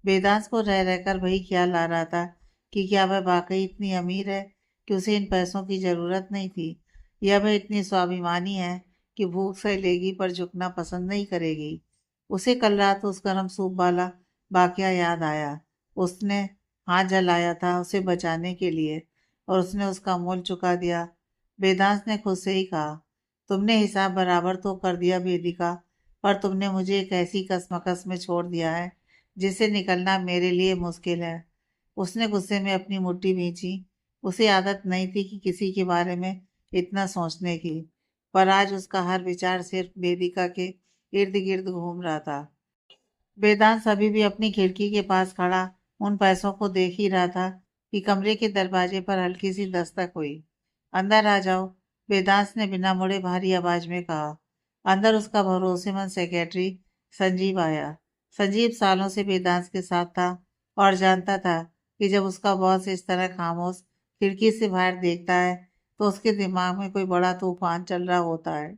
वेदांत को रह रहकर वही ख्याल आ रहा था कि क्या वह वाकई इतनी अमीर है कि उसे इन पैसों की जरूरत नहीं थी, या वह इतनी स्वाभिमानी है कि भूख से लेगी पर झुकना पसंद नहीं करेगी। उसे कल रात उस गर्म सूप वाला वाकया याद आया। उसने हाथ जलाया था उसे बचाने के लिए और उसने उसका मोल चुका दिया। वेदांत ने खुद से ही कहा, तुमने हिसाब बराबर तो कर दिया वेदिका, पर तुमने मुझे एक ऐसी कशमकश में छोड़ दिया है जिससे निकलना मेरे लिए मुश्किल है। उसने गुस्से में अपनी मुट्ठी भींची। उसे आदत नहीं थी कि किसी के बारे में इतना सोचने की, पर आज उसका हर विचार सिर्फ वेदिका के इर्द गिर्द घूम रहा था। वेदांत अभी भी अपनी खिड़की के पास खड़ा उन पैसों को देख ही रहा था कि कमरे के दरवाजे पर हल्की सी दस्तक हुई। अंदर आ जाओ, वेदांत ने बिना मुड़े भारी आवाज में कहा। अंदर उसका भरोसेमंद सेक्रेटरी संजीव आया। संजीव सालों से वेदांत के साथ था और जानता था कि जब उसका बॉस इस तरह खामोश खिड़की से बाहर देखता है तो उसके दिमाग में कोई बड़ा तूफान चल रहा होता है।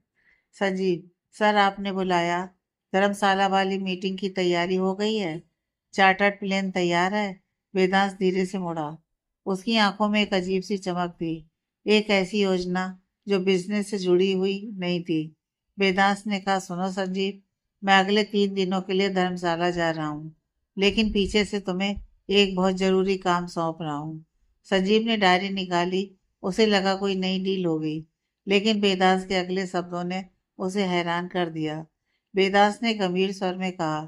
संजीव, सर आपने बुलाया। धर्मशाला वाली मीटिंग की तैयारी हो गई है? चार्टर्ड प्लेन तैयार है? वेदांत धीरे से मुड़ा। उसकी आंखों में एक अजीब सी चमक थी, एक ऐसी योजना जो बिजनेस से जुड़ी हुई नहीं थी। वेदांत ने कहा, सुनो संजीव, मैं अगले 3 दिनों के लिए धर्मशाला जा रहा हूँ, लेकिन पीछे से तुम्हें एक बहुत जरूरी काम सौंप रहा हूँ। संजीव ने डायरी निकाली। उसे लगा कोई नई डील होगी, लेकिन वेदांत के अगले शब्दों ने उसे हैरान कर दिया। वेदांत ने गंभीर स्वर में कहा,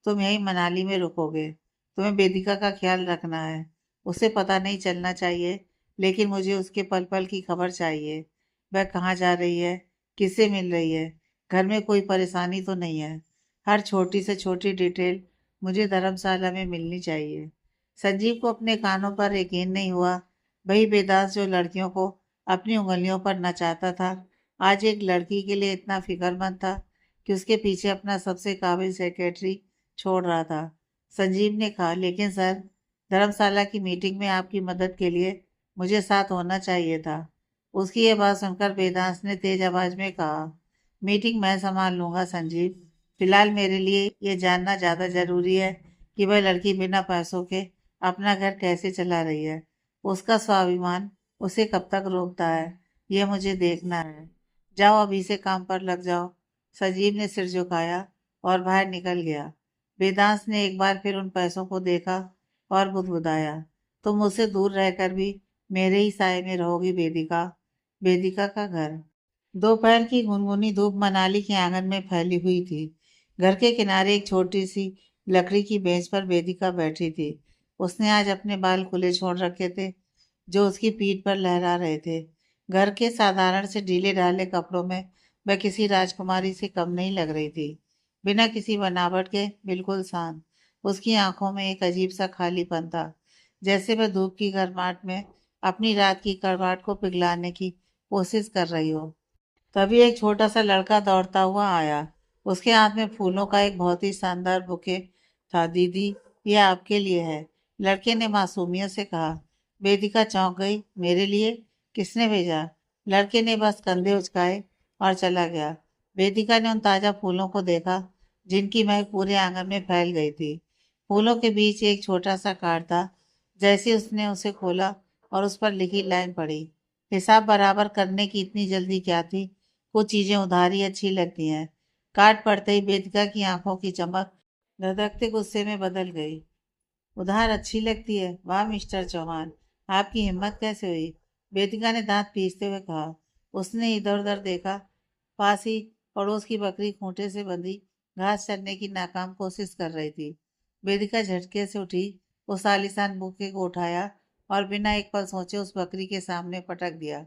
तुम यहीं मनाली में रुकोगे। तुम्हें वेदिका का ख्याल रखना है। उसे पता नहीं चलना चाहिए, लेकिन मुझे उसके पल पल की खबर चाहिए। वह कहाँ जा रही है, किससे मिल रही है, घर में कोई परेशानी तो नहीं है। हर छोटी से छोटी डिटेल मुझे धर्मशाला में मिलनी चाहिए। संजीव को अपने कानों पर यकीन नहीं हुआ। वही वेदांत जो लड़कियों को अपनी उंगलियों पर नचाता था, आज एक लड़की के लिए इतना फिक्रमंद था कि उसके पीछे अपना सबसे काबिल सेक्रेटरी छोड़ रहा था। संजीव ने कहा, लेकिन सर, धर्मशाला की मीटिंग में आपकी मदद के लिए मुझे साथ होना चाहिए था। उसकी ये बात सुनकर वेदांत ने तेज आवाज में कहा, मीटिंग मैं संभाल लूंगा संजीव। फिलहाल मेरे लिए ये जानना ज्यादा जरूरी है कि वह लड़की बिना पैसों के अपना घर कैसे चला रही है। उसका स्वाभिमान उसे कब तक रोकता है, यह मुझे देखना है। जाओ, अभी से काम पर लग जाओ। संजीव ने सिर झुकाया और बाहर निकल गया। वेदांत ने एक बार फिर उन पैसों को देखा और बुदबुदाया, तुम मुझसे दूर रहकर भी मेरे ही साए में रहोगी वेदिका। वेदिका का घर। दोपहर की गुनगुनी धूप मनाली के आंगन में फैली हुई थी। घर के किनारे एक छोटी सी लकड़ी की बेंच पर वेदिका बैठी थी। उसने आज अपने बाल खुले छोड़ रखे थे जो उसकी पीठ पर लहरा रहे थे। घर के साधारण से ढीले ढाले कपड़ों में वह किसी राजकुमारी से कम नहीं लग रही थी। बिना किसी बनावट के बिल्कुल शांत। उसकी आंखों में एक अजीब सा खालीपन था, जैसे वह धूप की गर्माहट में अपनी रात की कड़वाहट को पिघलाने की कोशिश कर रही हो। तभी एक छोटा सा लड़का दौड़ता हुआ आया। उसके हाथ में फूलों का एक बहुत ही शानदार बुके था। दीदी, ये आपके लिए है, लड़के ने मासूमियत से कहा। वेदिका चौंक गई। मेरे लिए? किसने भेजा? लड़के ने बस कंधे उचकाए और चला गया। वेदिका ने उन ताजा फूलों को देखा जिनकी महक पूरे आंगन में फैल गई थी। फूलों के बीच एक छोटा सा कार्ड था। जैसे उसने उसे खोला और उस पर लिखी लाइन पढ़ी, हिसाब बराबर करने की इतनी जल्दी क्या थी, कुछ चीजें उधार ही अच्छी लगती हैं। कार्ड पढ़ते ही वेदिका की आंखों की चमक धधकते गुस्से में बदल गई। उधार अच्छी लगती है? वाह मिस्टर चौहान, आपकी हिम्मत कैसे हुई? वेदिका ने दांत पीसते हुए कहा। उसने इधर उधर देखा। पास ही पड़ोस की बकरी खूंटे से बंधी घास चरने की नाकाम कोशिश कर रही थी। वेदिका झटके से उठी, उस आलीशान बुके को उठाया और बिना एक पल सोचे उस बकरी के सामने पटक दिया।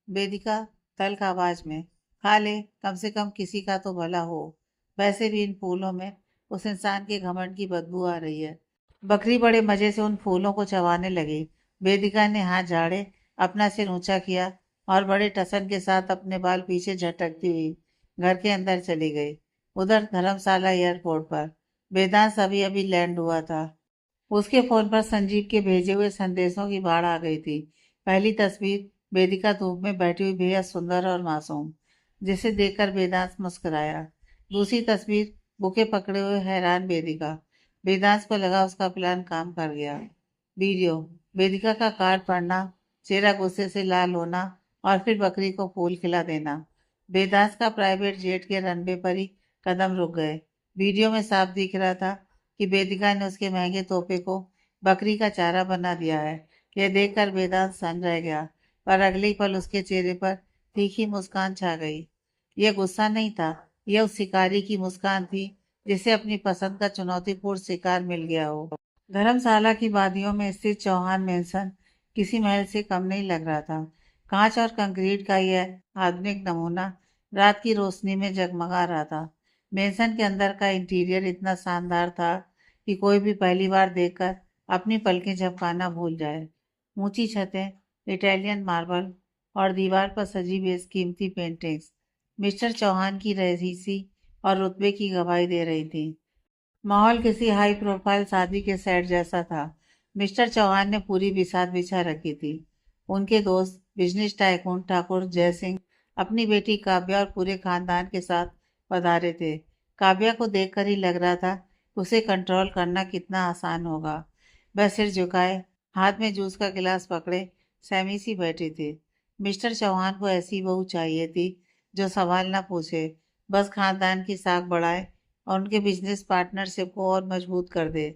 वेदिका तल्ख आवाज में, खा ले, कम से कम किसी का तो भला हो। वैसे भी इन फूलों में उस इंसान के घमंड की बदबू आ रही है। बकरी बड़े मजे से उन फूलों को चबाने लगी। वेदिका ने हाथ झाड़े, अपना सिर ऊंचा किया और बड़े टसन के साथ अपने बाल पीछे झटकती हुई घर के अंदर चली गई। उधर धर्मशाला एयरपोर्ट पर वेदांत अभी अभी लैंड हुआ था। उसके फोन पर संजीव के भेजे हुए संदेशों की बाढ़ आ गई थी। पहली तस्वीर वेदिका धूप में बैठी हुई बेहद सुंदर और मासूम, जिसे देखकर वेदांत मुस्कुराया। दूसरी तस्वीर बुके पकड़े हुए हैरान वेदिका। वेदांत को लगा उसका प्लान काम कर गया। वीडियो, वेदिका का कार्ड पढ़ना, चेहरा गुस्से से लाल होना और फिर बकरी को फूल खिला देना। वेदांत का प्राइवेट जेट के रनवे पर ही कदम रुक गए। वीडियो में साफ दिख रहा था कि वेदिका ने उसके महंगे तोहफे को बकरी का चारा बना दिया है। यह देखकर वेदांत सन रह गया, पर अगले ही पल उसके चेहरे पर तीखी मुस्कान छा गई। यह गुस्सा नहीं था, यह उस शिकारी की मुस्कान थी जिसे अपनी पसंद का चुनौतीपूर्ण शिकार मिल गया हो। धर्मशाला की वादियों में स्थित चौहान मेंशन किसी महल से कम नहीं लग रहा था। कांच और कंक्रीट का यह आधुनिक नमूना रात की रोशनी में जगमगा रहा था। मेंशन के अंदर का इंटीरियर इतना शानदार था कि कोई भी पहली बार देखकर अपनी पलकें झपकाना भूल जाए। ऊंची छतें, इटालियन मार्बल और दीवार पर सजी बेशकीमती पेंटिंग्स मिस्टर चौहान की रईसी और रुतबे की गवाही दे रही थी। माहौल किसी हाई प्रोफाइल शादी के सेट जैसा था। मिस्टर चौहान ने पूरी बिसात बिछा रखी थी। उनके दोस्त बिजनेस टाइकून ठाकुर जय सिंह अपनी बेटी काव्या और पूरे खानदान के साथ पधारे थे। काव्या को देखकर ही लग रहा था उसे कंट्रोल करना कितना आसान होगा। वह सिर झुकाए, हाथ में जूस का गिलास पकड़े सहमी सी बैठी थी। मिस्टर चौहान को ऐसी बहू चाहिए थी जो सवाल ना पूछे, बस खानदान की साख बढ़ाए और उनके बिजनेस पार्टनरशिप को और मजबूत कर दे।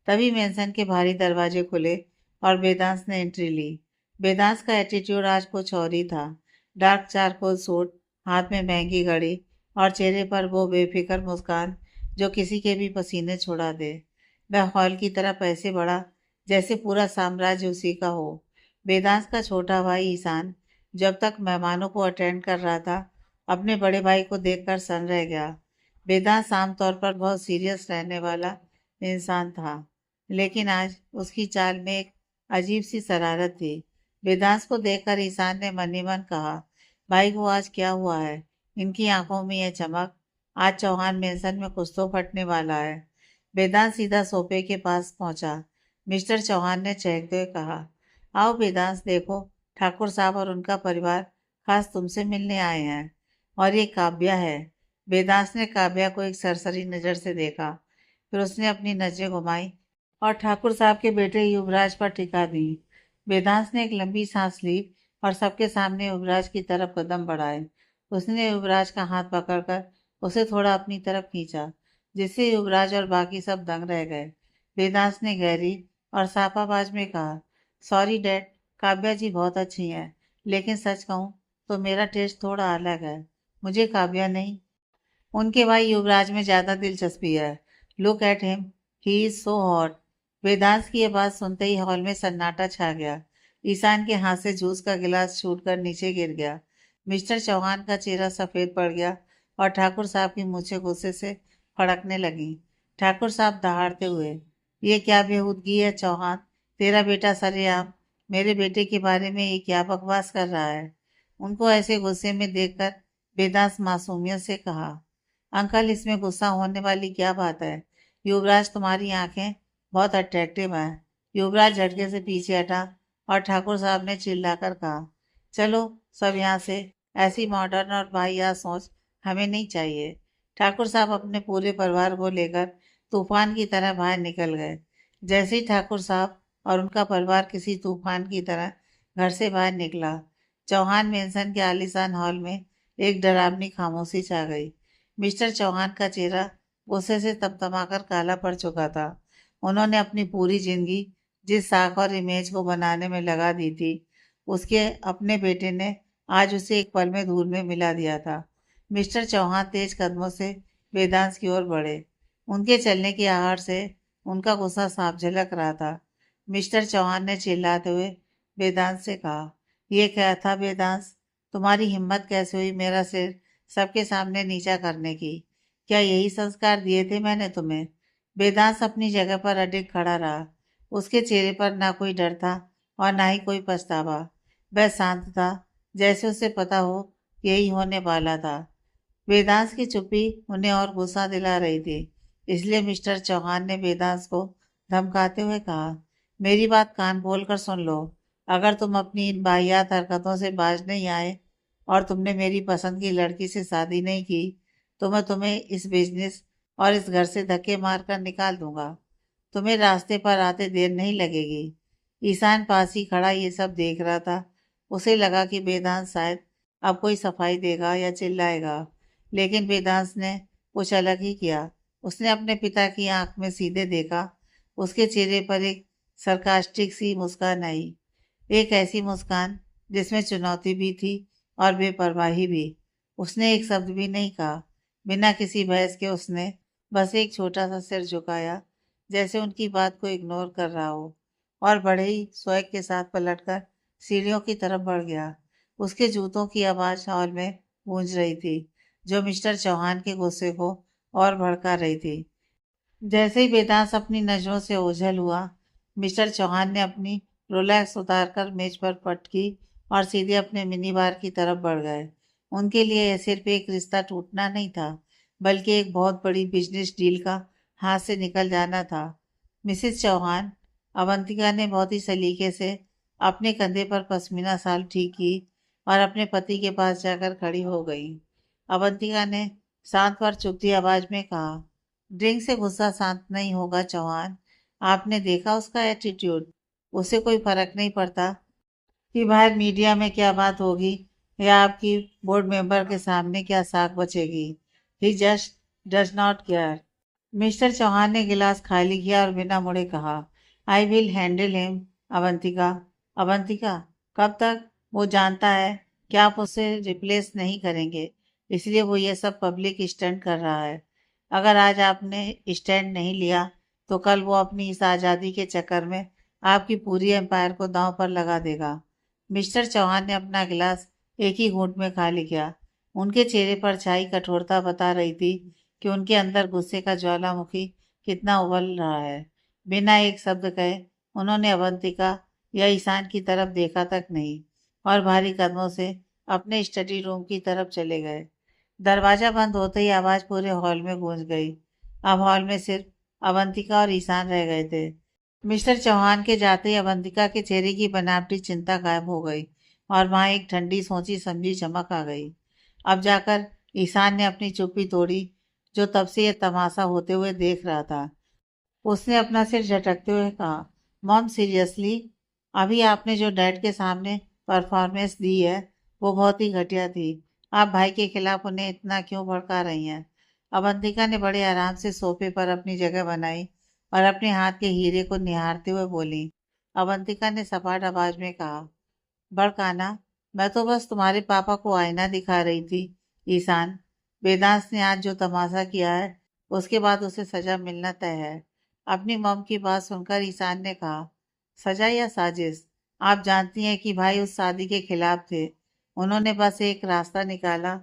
तभी मेंशन के भारी दरवाजे खुले और वेदांत ने एंट्री ली। वेदांत का एटीट्यूड आज कुछ और ही था। डार्क चारकोल सूट, हाथ में महंगी घड़ी और चेहरे पर वो बेफिक्र मुस्कान जो किसी के भी पसीने छुड़ा दे। वह हॉल की तरह पैसे बढ़ा जैसे पूरा साम्राज्य उसी का हो। वेदांत का छोटा भाई ईशान जब तक मेहमानों को अटेंड कर रहा था, अपने बड़े भाई को देखकर सन रह गया। वेदांत आमतौर पर बहुत सीरियस रहने वाला इंसान था, लेकिन आज उसकी चाल में एक अजीब सी शरारत थी। वेदांत को देखकर ईशान ने मन ही मन कहा, भाई को आज क्या हुआ है? इनकी आंखों में यह चमक, आज चौहान मेंशन में कुछ तो फटने वाला है। वेदांत सीधा सोफे के पास पहुंचा। मिस्टर चौहान ने चहकते हुए कहा, आओ वेदांत, देखो ठाकुर साहब और उनका परिवार खास तुमसे मिलने आए हैं। और ये काव्या है। वेदांत ने काव्या को एक सरसरी नज़र से देखा, फिर उसने अपनी नजरें घुमाई और ठाकुर साहब के बेटे युवराज पर टिका दी। वेदांत ने एक लंबी सांस ली और सबके सामने युवराज की तरफ कदम बढ़ाए। उसने युवराज का हाथ पकड़कर उसे थोड़ा अपनी तरफ खींचा, जिससे युवराज और बाकी सब दंग रह गए। वेदांत ने गहरी और साफ आवाज में कहा, सॉरी डैड, काव्या जी बहुत अच्छी हैं, लेकिन सच कहूँ तो मेरा टेस्ट थोड़ा अलग है। मुझे काव्या नहीं, उनके भाई युवराज में ज्यादा दिलचस्पी है। Look at him, he is so hot. Vedant की यह बात सुनते ही हॉल में सन्नाटा छा गया। ईशान के हाथ से जूस का गिलास छूटकर नीचे गिर गया। मिस्टर चौहान का चेहरा सफेद पड़ गया और ठाकुर साहब की मूछें गुस्से से फड़कने लगी। ठाकुर साहब दहाड़ते हुए, ये क्या बेहूदगी है चौहान? तेरा बेटा सरेआम मेरे बेटे के बारे में ये क्या बकवास कर रहा है? उनको ऐसे गुस्से में देखकर वेदांत मासूमियत से कहा, अंकल इसमें गुस्सा होने वाली क्या बात है? युवराज तुम्हारी आंखें बहुत अट्रैक्टिव हैं। युवराज झटके से पीछे हटा और ठाकुर साहब ने चिल्लाकर कहा, चलो सब यहाँ से, ऐसी मॉडर्न और वाहियात सोच हमें नहीं चाहिए। ठाकुर साहब अपने पूरे परिवार को लेकर तूफान की तरह बाहर निकल गए। जैसे ही ठाकुर साहब और उनका परिवार किसी तूफान की तरह घर से बाहर निकला, चौहान मेंशन के आलीशान हॉल में एक डरावनी खामोशी छा गई। मिस्टर चौहान का चेहरा गुस्से से तमतमाकर काला पड़ चुका था। उन्होंने अपनी पूरी जिंदगी जिस साख और इमेज को बनाने में लगा दी थी, उसके अपने बेटे ने आज उसे एक पल में धूल में मिला दिया था। मिस्टर चौहान तेज कदमों से वेदांत की ओर बढ़े। उनके चलने की आहट से उनका गुस्सा साफ झलक रहा था। मिस्टर चौहान ने चिल्लाते हुए वेदांत से कहा, यह क्या था वेदांत? तुम्हारी हिम्मत कैसे हुई मेरा सिर सबके सामने नीचा करने की? क्या यही संस्कार दिए थे मैंने तुम्हें? वेदांश अपनी जगह पर अडिग खड़ा रहा। उसके चेहरे पर ना कोई डर था और ना ही कोई पछतावा। वह शांत था, जैसे उसे पता हो कि यही होने वाला था। वेदांश की चुप्पी उन्हें और गुस्सा दिला रही थी। इसलिए मिस्टर चौहान ने वेदांश को धमकाते हुए कहा, मेरी बात कान खोल कर सुन लो। अगर तुम अपनी इन वाहियात हरकतों से बाज नहीं आए और तुमने मेरी पसंद की लड़की से शादी नहीं की, तो मैं तुम्हें इस बिजनेस और इस घर से धक्के मार कर निकाल दूंगा। तुम्हें रास्ते पर आते देर नहीं लगेगी। ईशान पास ही खड़ा ये सब देख रहा था। उसे लगा कि वेदांत शायद अब कोई सफाई देगा या चिल्लाएगा, लेकिन वेदांत ने कुछ अलग ही किया। उसने अपने पिता की आंख में सीधे देखा। उसके चेहरे पर एक सरकास्टिक सी मुस्कान आई, एक ऐसी मुस्कान जिसमें चुनौती भी थी और बेपरवाही भी। उसने एक शब्द भी नहीं कहा। बिना किसी बहस के उसने बस एक छोटा सा सिर झुकाया, जैसे उनकी बात को इग्नोर कर रहा हो, और बड़े ही स्वैग के साथ पलटकर सीढ़ियों की तरफ बढ़ गया। उसके जूतों की आवाज़ हॉल में गूंज रही थी, जो मिस्टर चौहान के गुस्से को और भड़का रही थी। जैसे ही वेदांश अपनी नजरों से ओझल हुआ, मिस्टर चौहान ने अपनी रोलैक्स उतारकर मेज पर पटकी और सीधे अपने मिनी बार की तरफ बढ़ गए। उनके लिए यह सिर्फ एक रिश्ता टूटना नहीं था, बल्कि एक बहुत बड़ी बिजनेस डील का हाथ से निकल जाना था। मिसेस चौहान, अवंतिका ने बहुत ही सलीके से अपने कंधे पर पश्मीना शाल ठीक की और अपने पति के पास जाकर खड़ी हो गई। अवंतिका ने शांत पर चुभती आवाज में कहा, ड्रिंक से गुस्सा शांत नहीं होगा चौहान। आपने देखा उसका एटीट्यूड। उसे कोई फर्क नहीं पड़ता कि बाहर मीडिया में क्या बात होगी या आपकी बोर्ड मेंबर के सामने क्या साख बचेगी। He just does not care. Mister Chauhan ने गिलास खाली किया और बिना मुड़े कहा, I will handle him. Avantika, Avantika, कब तक? वो जानता है कि आप उसे रिप्लेस नहीं करेंगे, इसलिए वो ये सब पब्लिक स्टंट कर रहा है। अगर आज आपने स्टैंड नहीं लिया तो कल वो अपनी इस आज़ादी के चक्कर में आपकी पूरी एम्पायर को दांव पर लगा देगा। मिस्टर चौहान ने अपना गिलास एक ही घूंट में खाली किया। उनके चेहरे पर छाई कठोरता बता रही थी कि उनके अंदर गुस्से का ज्वालामुखी कितना उबल रहा है। बिना एक शब्द कहे उन्होंने अवंतिका या ईशान की तरफ देखा तक नहीं और भारी कदमों से अपने स्टडी रूम की तरफ चले गए। दरवाजा बंद होते ही आवाज पूरे हॉल में गूंज गई। अब हॉल में सिर्फ अवंतिका और ईशान रह गए थे। मिस्टर चौहान के जाते ही अवंतिका के चेहरे की बनावटी चिंता गायब हो गई और वहां एक ठंडी सोची समझी चमक आ गई। अब जाकर ईशान ने अपनी चुप्पी तोड़ी, जो तब से यह तमाशा होते हुए देख रहा था। उसने अपना सिर झटकते हुए कहा, मॉम सीरियसली, अभी आपने जो डैड के सामने परफॉर्मेंस दी है वो बहुत ही घटिया थी। आप भाई के खिलाफ उन्हें इतना क्यों भड़का रही हैं? अवंतिका ने बड़े आराम से सोफे पर अपनी जगह बनाई और अपने हाथ के हीरे को निहारते हुए बोली। अवंतिका ने सपाट आवाज में कहा, भड़काना? मैं तो बस तुम्हारे पापा को आईना दिखा रही थी। ईशान, वेदांत ने आज जो तमाशा किया है उसके बाद उसे सजा मिलना तय है। अपनी मम की बात सुनकर ईशान ने कहा, सजा या साजिश? आप जानती हैं कि भाई उस शादी के खिलाफ थे। उन्होंने बस एक रास्ता निकाला,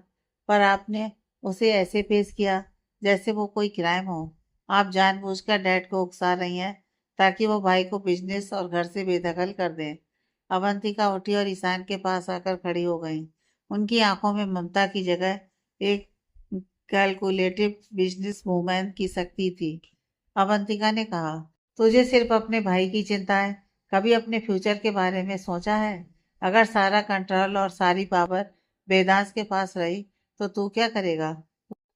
पर आपने उसे ऐसे पेश किया जैसे वो कोई क्राइम हो। आप जानबूझकर डैड को उकसा रही हैं ताकि वो भाई को बिजनेस और घर से बेदखल कर दें। अवंतिका उठी और ईशान के पास आकर खड़ी हो गई। उनकी आंखों में ममता की जगह एक कैलकुलेटिव बिजनेस वूमन की शक्ति थी। अवंतिका ने कहा, तुझे सिर्फ अपने भाई की चिंता है, कभी अपने फ्यूचर के बारे में सोचा है? अगर सारा कंट्रोल और सारी पावर वेदांत के पास रही तो तू क्या करेगा?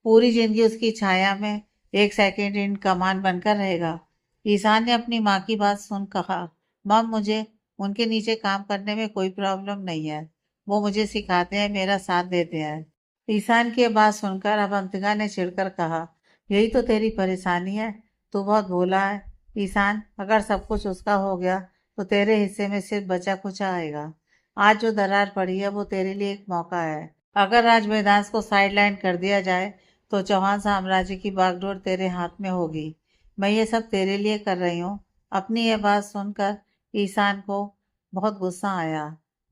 पूरी जिंदगी उसकी छाया में एक सेकंड इन कमांड बनकर रहेगा। ईशान ने अपनी माँ की बात सुन कहा, मम, मुझे उनके नीचे काम करने में कोई प्रॉब्लम नहीं है। वो मुझे सिखाते हैं, मेरा साथ देते हैं। ईशान की बात सुनकर अवंतिका ने चिढ़कर कहा, यही तो तेरी परेशानी है, तू बहुत भोला है। ईशान, अगर सब कुछ उसका हो गया तो तेरे हिस्से में सिर्फ बचा कुचा आएगा। आज जो दरार पड़ी है वो तेरे लिए एक मौका है। अगर आज वेदांत को साइडलाइन कर दिया जाए तो चौहान साम्राज्य की बागडोर तेरे हाथ में होगी। मैं ये सब तेरे लिए कर रही हूँ। अपनी ये बात सुनकर ईशान को बहुत गुस्सा आया।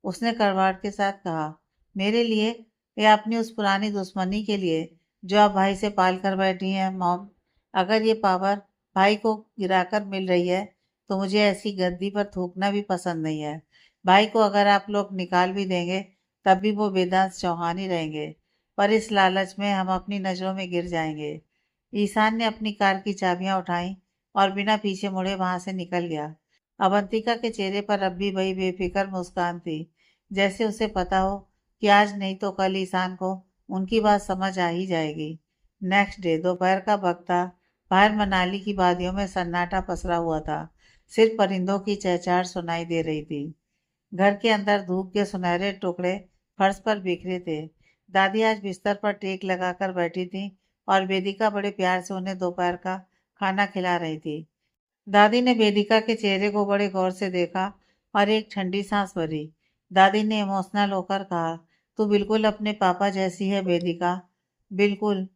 उसने कड़वाहट के साथ कहा, मेरे लिए या अपनी उस पुरानी दुश्मनी के लिए जो आप भाई से पाल कर बैठी हैं मॉम। अगर ये पावर भाई को गिराकर मिल रही है तो मुझे ऐसी गद्दी पर थूकना भी पसंद नहीं है। भाई को अगर आप लोग निकाल भी देंगे तब भी वो वेदांत चौहान ही रहेंगे, पर इस लालच में हम अपनी नज़रों में गिर जाएंगे। ईशान ने अपनी कार की चाबियां उठाई और बिना पीछे मुड़े वहां से निकल गया। अवंतिका के चेहरे पर अब भी वही बेफिक्र मुस्कान थी, जैसे उसे पता हो कि आज नहीं तो कल ईशान को उनकी बात समझ आ ही जाएगी। नेक्स्ट डे दोपहर का वक्त था। बाहर मनाली की वादियों में सन्नाटा पसरा हुआ था। सिर्फ परिंदों की चहचहाट सुनाई दे रही थी। घर के अंदर धूप के सुनहरे टुकड़े फर्श पर बिखरे थे। दादी आज बिस्तर पर टेक लगाकर बैठी थी और वेदिका बड़े प्यार से उन्हें दोपहर का खाना खिला रही थी। दादी ने वेदिका के चेहरे को बड़े गौर से देखा और एक ठंडी सांस भरी। दादी ने इमोशनल होकर कहा, तू बिल्कुल अपने पापा जैसी है वेदिका। बिल्कुल।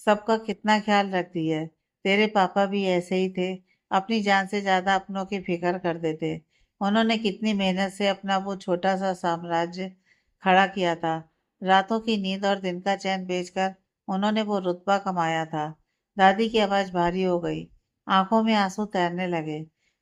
सबका कितना ख्याल रखती है। तेरे पापा भी ऐसे ही थे, अपनी जान से ज्यादा अपनों की फिक्र करते थे। उन्होंने कितनी मेहनत से अपना वो छोटा सा साम्राज्य खड़ा किया था। रातों की नींद और दिन का चैन बेचकर उन्होंने वो रुतबा कमाया था। दादी की आवाज भारी हो गई, आंखों में आंसू तैरने लगे।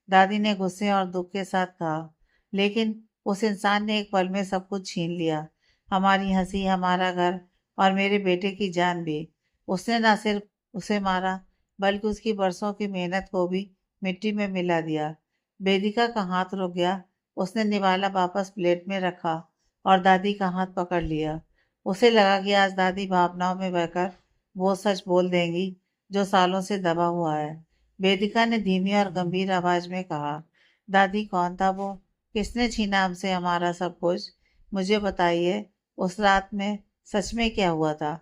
दादी ने गुस्से और दुख के साथ कहा, लेकिन उस इंसान ने एक पल में सब कुछ छीन लिया, हमारी हंसी, हमारा घर और मेरे बेटे की जान भी। उसने न सिर्फ उसे मारा बल्कि उसकी बरसों की मेहनत को भी मिट्टी में मिला दिया। वेदिका का हाथ रुक गया। उसने निवाला वापस प्लेट में रखा और दादी का हाथ पकड़ लिया। उसे लगा कि आज दादी भावनाओं में बहकर वो सच बोल देंगी जो सालों से दबा हुआ है। वेदिका ने धीमी और गंभीर आवाज में कहा, दादी कौन था वो? किसने छीना हमसे हमारा सब कुछ? मुझे बताइए, उस रात में सच में क्या हुआ था?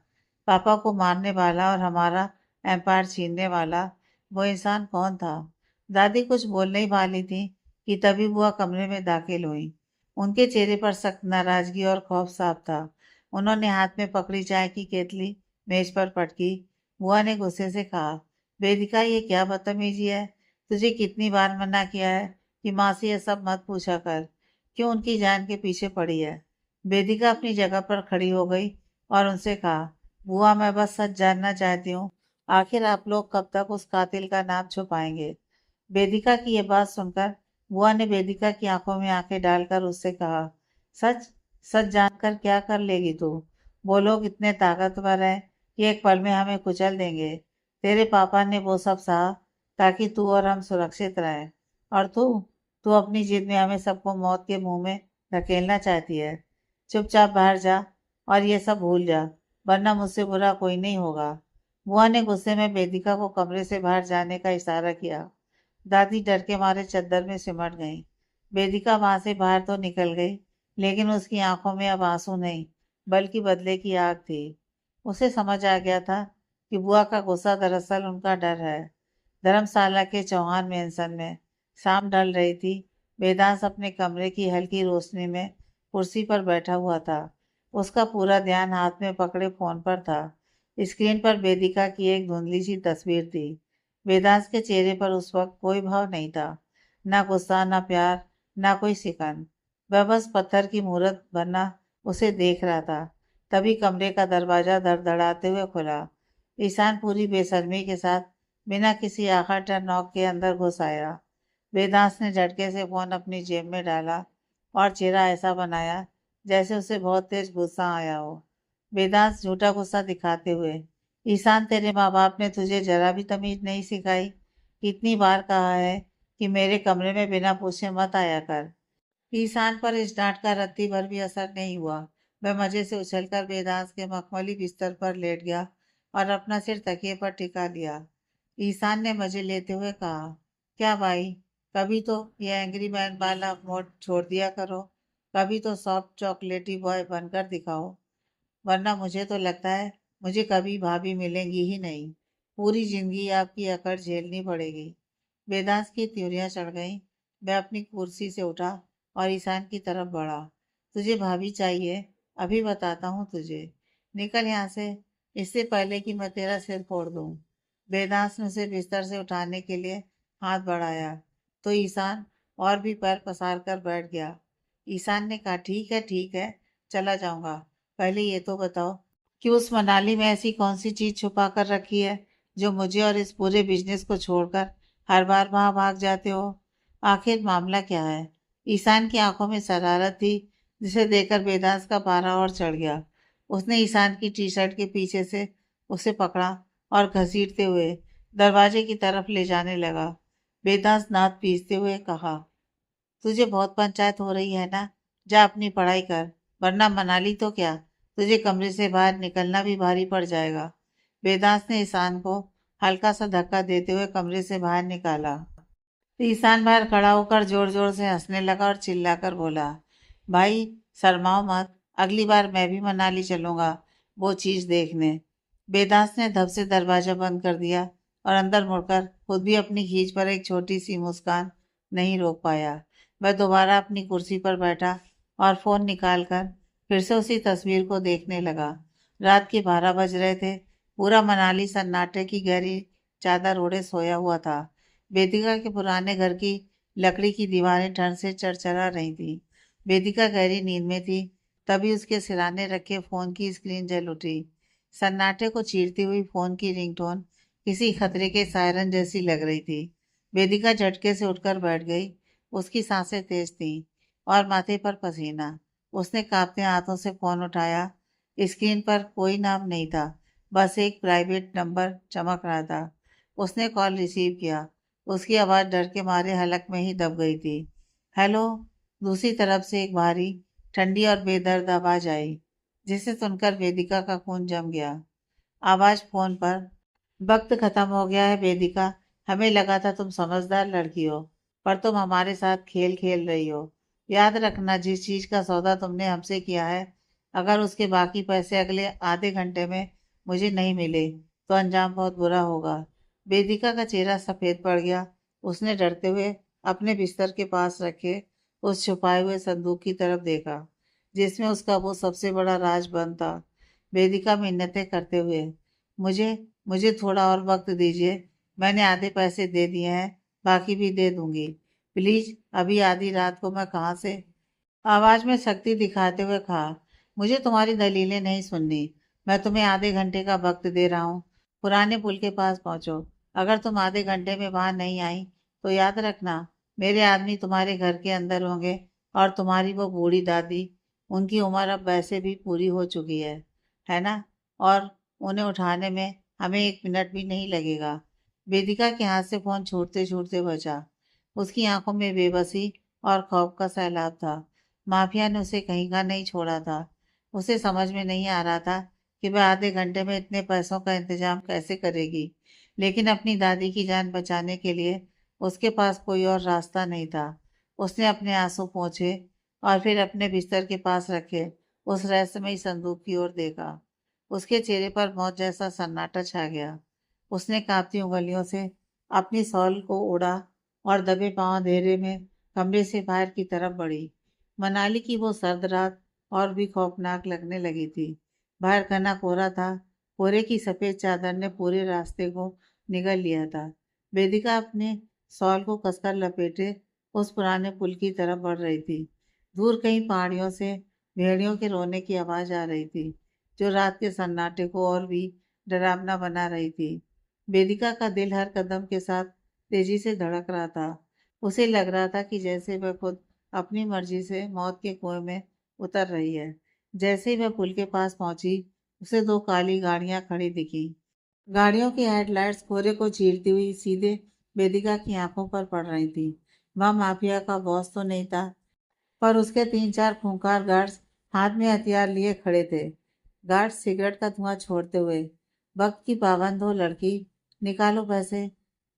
पापा को मारने वाला और हमारा एम्पायर छीनने वाला वो इंसान कौन था? दादी कुछ बोलने ही वाली थी कि तभी बुआ कमरे में दाखिल हुई। उनके चेहरे पर सख्त नाराजगी और खौफ साफ था। उन्होंने हाथ में पकड़ी चाय की केतली मेज पर पटकी। बुआ ने गुस्से से कहा, वेदिका ये क्या बदतमीजी है? तुझे कितनी बार मना किया है कि माँ से ये सब मत पूछा कर। क्यों उनकी जान के पीछे पड़ी है? वेदिका अपनी जगह पर खड़ी हो गई और उनसे कहा, बुआ मैं बस सच जानना चाहती हूँ, आखिर आप लोग कब तक उस कातिल का नाम छुपाएंगे? वेदिका की ये बात सुनकर बुआ ने वेदिका की आंखों में आंखें डालकर उससे कहा, सच? सच जानकर क्या कर लेगी तू? वो लोग इतने ताकतवर हैं कि एक पल में हमें कुचल देंगे। तेरे पापा ने वो सब सहा ताकि तू और हम सुरक्षित रहें, और तू अपनी जिद में हमें सबको मौत के मुंह में धकेलना चाहती है। चुपचाप बाहर जा और ये सब भूल जा, वरना मुझसे बुरा कोई नहीं होगा। बुआ ने गुस्से में वेदिका को कमरे से बाहर जाने का इशारा किया। दादी डर के मारे चद्दर में सिमट गई। वेदिका वहां से बाहर तो निकल गई, लेकिन उसकी आंखों में अब आंसू नहीं बल्कि बदले की आग थी। उसे समझ आ गया था कि बुआ का गुस्सा दरअसल उनका डर है। धर्मशाला के चौहान मेंशन में शाम ढल रही थी। वेदांश अपने कमरे की हल्की रोशनी में कुर्सी पर बैठा हुआ था। उसका पूरा ध्यान हाथ में पकड़े फोन पर था। स्क्रीन पर वेदिका की एक धुंधली सी तस्वीर थी। वेदांश के चेहरे पर उस वक्त कोई भाव नहीं था, ना गुस्सा, ना प्यार, ना कोई सिकन। वह बस पत्थर की मूरत बना उसे देख रहा था। तभी कमरे का दरवाजा धड़धड़ाते हुए खुला। ईशान पूरी बेशर्मी के साथ बिना किसी आखट या नॉक के अंदर घुस आया। वेदांश ने झटके से फोन अपनी जेब में डाला और चेहरा ऐसा बनाया जैसे उसे बहुत तेज गुस्सा आया हो। वेदांश झूठा गुस्सा दिखाते हुए, ईशान तेरे माँ बाप ने तुझे जरा भी तमीज नहीं सिखाई? कितनी बार कहा है कि मेरे कमरे में बिना पूछे मत आया कर। ईशान पर इस डांट का रत्ती भर भी असर नहीं हुआ। वह मजे से उछलकर वेदांश के मखमली बिस्तर पर लेट गया और अपना सिर तकिए पर टिका लिया। ईशान ने मजे लेते हुए कहा, क्या भाई, कभी तो ये एंग्री मैन वाला मोड छोड़ दिया करो। कभी तो सॉफ्ट चॉकलेटी बॉय बनकर दिखाओ, वरना मुझे तो लगता है मुझे कभी भाभी मिलेंगी ही नहीं। पूरी जिंदगी आपकी अकड़ झेलनी पड़ेगी। वेदांत की त्योरियां चढ़ गईं। वह अपनी कुर्सी से उठा और ईशान की तरफ बढ़ा। तुझे भाभी चाहिए? अभी बताता हूँ तुझे। निकल यहाँ से, इससे पहले कि मैं तेरा सिर फोड़ दूँ। वेदांत ने उसे बिस्तर से उठाने के लिए हाथ बढ़ाया तो ईशान और भी पैर पसार कर बैठ गया। ईशान ने कहा, ठीक है चला जाऊंगा, पहले ये तो बताओ कि उस मनाली में ऐसी कौन सी चीज छुपा कर रखी है जो मुझे और इस पूरे बिजनेस को छोड़कर हर बार वहां भाग जाते हो। आखिर मामला क्या है? ईशान की आंखों में शरारत थी, जिसे देखकर वेदांश का पारा और चढ़ गया। उसने ईशान की टी शर्ट के पीछे से उसे पकड़ा और घसीटते हुए दरवाजे की तरफ ले जाने लगा। वेदांश दांत पीसते हुए कहा, तुझे बहुत पंचायत हो रही है ना? जा अपनी पढ़ाई कर, वरना मनाली तो क्या, तुझे कमरे से बाहर निकलना भी भारी पड़ जाएगा। वेदांत ने ईशान को हल्का सा धक्का देते हुए कमरे से बाहर निकाला। ईशान बाहर खड़ा होकर जोर जोर से हंसने लगा और चिल्लाकर बोला, भाई शर्माओ मत, अगली बार मैं भी मनाली चलूंगा वो चीज देखने। वेदांत ने धब से दरवाजा बंद कर दिया और अंदर मुड़कर खुद भी अपनी खींच पर एक छोटी सी मुस्कान नहीं रोक पाया। वह दोबारा अपनी कुर्सी पर बैठा और फोन निकालकर फिर से उसी तस्वीर को देखने लगा। रात के 12 बज रहे थे। पूरा मनाली सन्नाटे की गहरी चादर ओढ़े सोया हुआ था। वेदिका के पुराने घर की लकड़ी की दीवारें ठंड से चरचरा रही थी। वेदिका गहरी नींद में थी। तभी उसके सिराने रखे फोन की स्क्रीन जल उठी। सन्नाटे को चीरती हुई फोन की रिंगटोन किसी खतरे के सायरन जैसी लग रही थी। वेदिका झटके से उठकर बैठ गई। उसकी सांसें तेज थीं और माथे पर पसीना। उसने कांपते हाथों से फोन उठाया। स्क्रीन पर कोई नाम नहीं था, बस एक प्राइवेट नंबर चमक रहा था। उसने कॉल रिसीव किया। उसकी आवाज़ डर के मारे हलक में ही दब गई थी। हेलो। दूसरी तरफ से एक भारी, ठंडी और बेदर्द आवाज़ आई, जिसे सुनकर वेदिका का खून जम गया। आवाज़ फोन पर, वक्त खत्म हो गया है वेदिका। हमें लगा था तुम समझदार लड़की हो, पर तुम हमारे साथ खेल खेल रही हो। याद रखना, जिस चीज का सौदा तुमने हमसे किया है, अगर उसके बाकी पैसे अगले आधे घंटे में मुझे नहीं मिले तो अंजाम बहुत बुरा होगा। वेदिका का चेहरा सफेद पड़ गया। उसने डरते हुए अपने बिस्तर के पास रखे उस छुपाए हुए संदूक की तरफ देखा, जिसमें उसका वो सबसे बड़ा राज बंद था। वेदिका मिन्नतें करते हुए, मुझे मुझे थोड़ा और वक्त दीजिए। मैंने आधे पैसे दे दिए हैं, बाकी भी दे दूंगी। प्लीज, अभी आधी रात को मैं कहाँ से? आवाज में सख्ती दिखाते हुए कहा, मुझे तुम्हारी दलीलें नहीं सुननी। मैं तुम्हें आधे घंटे का वक्त दे रहा हूँ। पुराने पुल के पास पहुंचो। अगर तुम आधे घंटे में वहां नहीं आई तो याद रखना, मेरे आदमी तुम्हारे घर के अंदर होंगे। और तुम्हारी वो बूढ़ी दादी, उनकी उम्र अब वैसे भी पूरी हो चुकी है ना? और उन्हें उठाने में हमें 1 मिनट भी नहीं लगेगा। वेदिका के हाथ से फोन छूटते छूटते बचा। उसकी आंखों में बेबसी और खौफ का सैलाब था। माफिया ने उसे कहीं का नहीं छोड़ा था। उसे समझ में नहीं आ रहा था कि वह आधे घंटे में इतने पैसों का इंतजाम कैसे करेगी, लेकिन अपनी दादी की जान बचाने के लिए उसके पास कोई और रास्ता नहीं था। उसने अपने आंसू पोंछे और फिर अपने बिस्तर के पास रखे उस रहस्यमयी संदूक की ओर देखा। उसके चेहरे पर मौत जैसा सन्नाटा छा गया। उसने कांपती उंगलियों से अपनी शॉल को ओढ़ा और दबे पांव अंधेरे में कमरे से बाहर की तरफ बढ़ी। मनाली की वो सर्द रात और भी खौफनाक लगने लगी थी। बाहर घना कोहरा था। कोहरे की सफेद चादर ने पूरे रास्ते को निगल लिया था। वेदिका अपने शॉल को कसकर लपेटे उस पुराने पुल की तरफ बढ़ रही थी। दूर कहीं पहाड़ियों से भेड़ियों के रोने की आवाज आ रही थी, जो रात के सन्नाटे को और भी डरावना बना रही थी। वेदिका का दिल हर कदम के साथ तेजी से धड़क रहा था। उसे लग रहा था कि जैसे वह खुद अपनी मर्जी से मौत के कुएं में उतर रही है। जैसे ही वह पुल के पास पहुंची, उसे 2 काली गाड़ियां खड़ी दिखी। गाड़ियों की हेडलाइट्स कोहरे को चीरती हुई सीधे वेदिका की आंखों पर पड़ रही थी। वह माफिया का बॉस तो नहीं था, पर उसके 3-4 खूंखार गार्ड्स हाथ में हथियार लिए खड़े थे। गार्ड्स सिगरेट का धुआं छोड़ते हुए, वक्त की पाबंद हो लड़की, निकालो पैसे,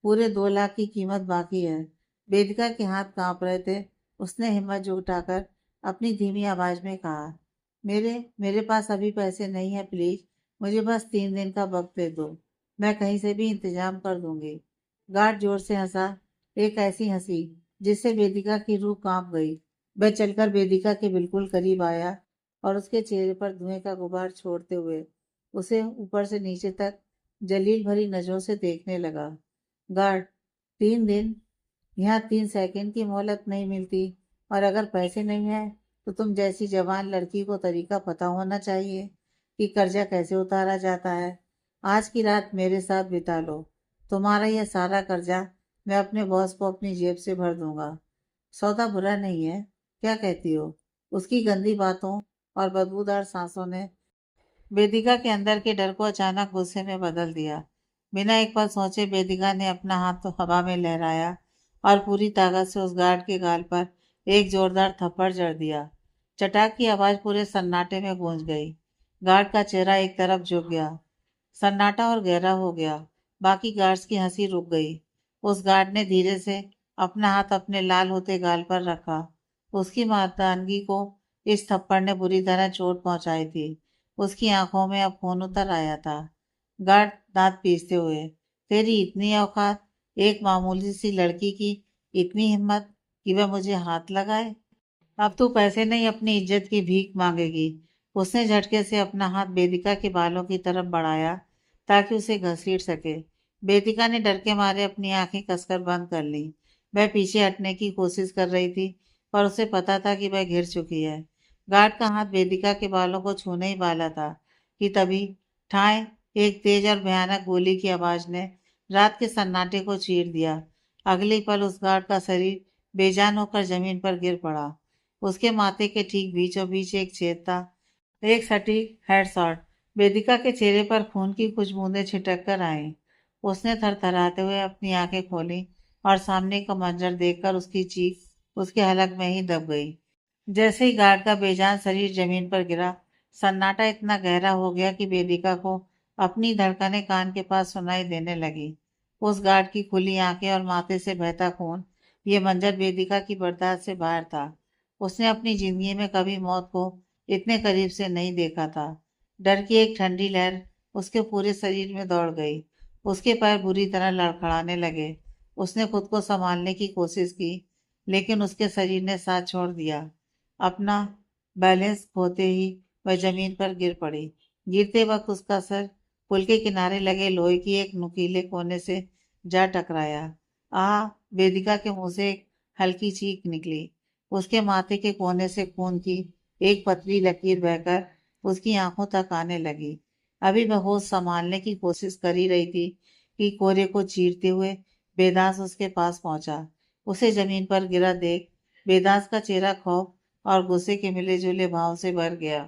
पूरे 2 लाख की कीमत बाकी है। वेदिका के हाथ कांप रहे थे। उसने हिम्मत जुटाकर अपनी धीमी आवाज में कहा, मेरे मेरे पास अभी पैसे नहीं है, प्लीज मुझे बस 3 दिन का वक्त दे दो। मैं कहीं से भी इंतजाम कर दूंगी। गार्ड जोर से हंसा, एक ऐसी हंसी जिससे वेदिका की रूह कांप गई। वह चलकर वेदिका के बिल्कुल करीब आया और उसके चेहरे पर धुएं का गुबार छोड़ते हुए उसे ऊपर से नीचे तक जलील भरी नजरों से देखने लगा। गार्ड, 3 दिन, यहाँ 3 सेकंड की मोहलत नहीं मिलती। और अगर पैसे नहीं है तो तुम जैसी जवान लड़की को तरीका पता होना चाहिए कि कर्जा कैसे उतारा जाता है। आज की रात मेरे साथ बिता लो। तुम्हारा यह सारा कर्जा मैं अपने बॉस को अपनी जेब से भर दूंगा। सौदा बुरा नहीं है, क्या कहती हो? उसकी गंदी बातों और बदबूदार सांसों ने वेदिका के अंदर के डर को अचानक गुस्से में बदल दिया। बिना एक पल सोचे वेदिका ने अपना हाथ तो हवा में लहराया और पूरी ताकत से उस गार्ड के गाल पर एक जोरदार थप्पड़ जड़ दिया। चटाक की आवाज पूरे सन्नाटे में गूंज गई। गार्ड का चेहरा एक तरफ झुक गया। सन्नाटा और गहरा हो गया। बाकी गार्ड्स की हंसी रुक गई। उस गार्ड ने धीरे से अपना हाथ अपने लाल होते गाल पर रखा। उसकी मर्दानगी को इस थप्पड़ ने बुरी तरह चोट पहुंचाई थी। उसकी आंखों में अब खून उतर आया था। गार्ड दांत पीसते हुए, तेरी इतनी औकात, एक मामूली सी लड़की की इतनी हिम्मत कि वह मुझे हाथ लगाए। अब तू पैसे नहीं अपनी इज्जत की भीख मांगेगी। उसने झटके से अपना हाथ वेदिका के बालों की तरफ बढ़ाया ताकि उसे घसीट सके। वेदिका ने डर के मारे अपनी आंखें कसकर बंद कर ली। वह पीछे हटने की कोशिश कर रही थी, पर उसे पता था कि वह घिर चुकी है। गार्ड का हाथ वेदिका के बालों को छूने ही वाला था कि तभी ठाए एक तेज और भयानक गोली की आवाज ने रात के सन्नाटे को चीर दिया। अगले ही पल उस गार्ड का शरीर बेजान होकर जमीन पर गिर पड़ा। उसके माथे के ठीक बीचों बीच एक छेद था। एक सटीक हेडशॉट। वेदिका के चेहरे पर खून की कुछ बूंदें छिटक कर आईं। उसने थरथराते हुए अपनी आंखें खोली और सामने का मंजर देखकर उसकी चीख उसके हलक में ही दब गई। जैसे ही गार्ड का बेजान शरीर जमीन पर गिरा, सन्नाटा इतना गहरा हो गया कि वेदिका को अपनी धड़कनें कान के पास सुनाई देने लगी। उस गार्ड की खुली आंखें और माथे से बहता खून, ये मंजर वेदिका की बर्दाश्त से बाहर था। उसने अपनी जिंदगी में कभी मौत को इतने करीब से नहीं देखा था। डर की एक ठंडी लहर उसके पूरे शरीर में दौड़ गई। उसके पैर बुरी तरह लड़खड़ाने लगे। उसने खुद को संभालने की कोशिश की, लेकिन उसके शरीर ने साथ छोड़ दिया। अपना बैलेंस खोते ही वह जमीन पर गिर पड़ी। गिरते वक्त उसका सर पुल के किनारे लगे लोहे की एक नुकीले कोने से जा टकराया। आह! वेदिका के मुंह से एक हल्की चीख निकली। उसके माथे के कोने से खून की एक पतली लकीर बहकर उसकी आंखों तक आने लगी। अभी वह होश संभालने की कोशिश कर ही रही थी कि कोहरे को चीरते हुए बेदास उसके पास पहुंचा। उसे जमीन पर गिरा देख बेदास का चेहरा खौफ और गुस्से के मिले जुले भाव से भर गया।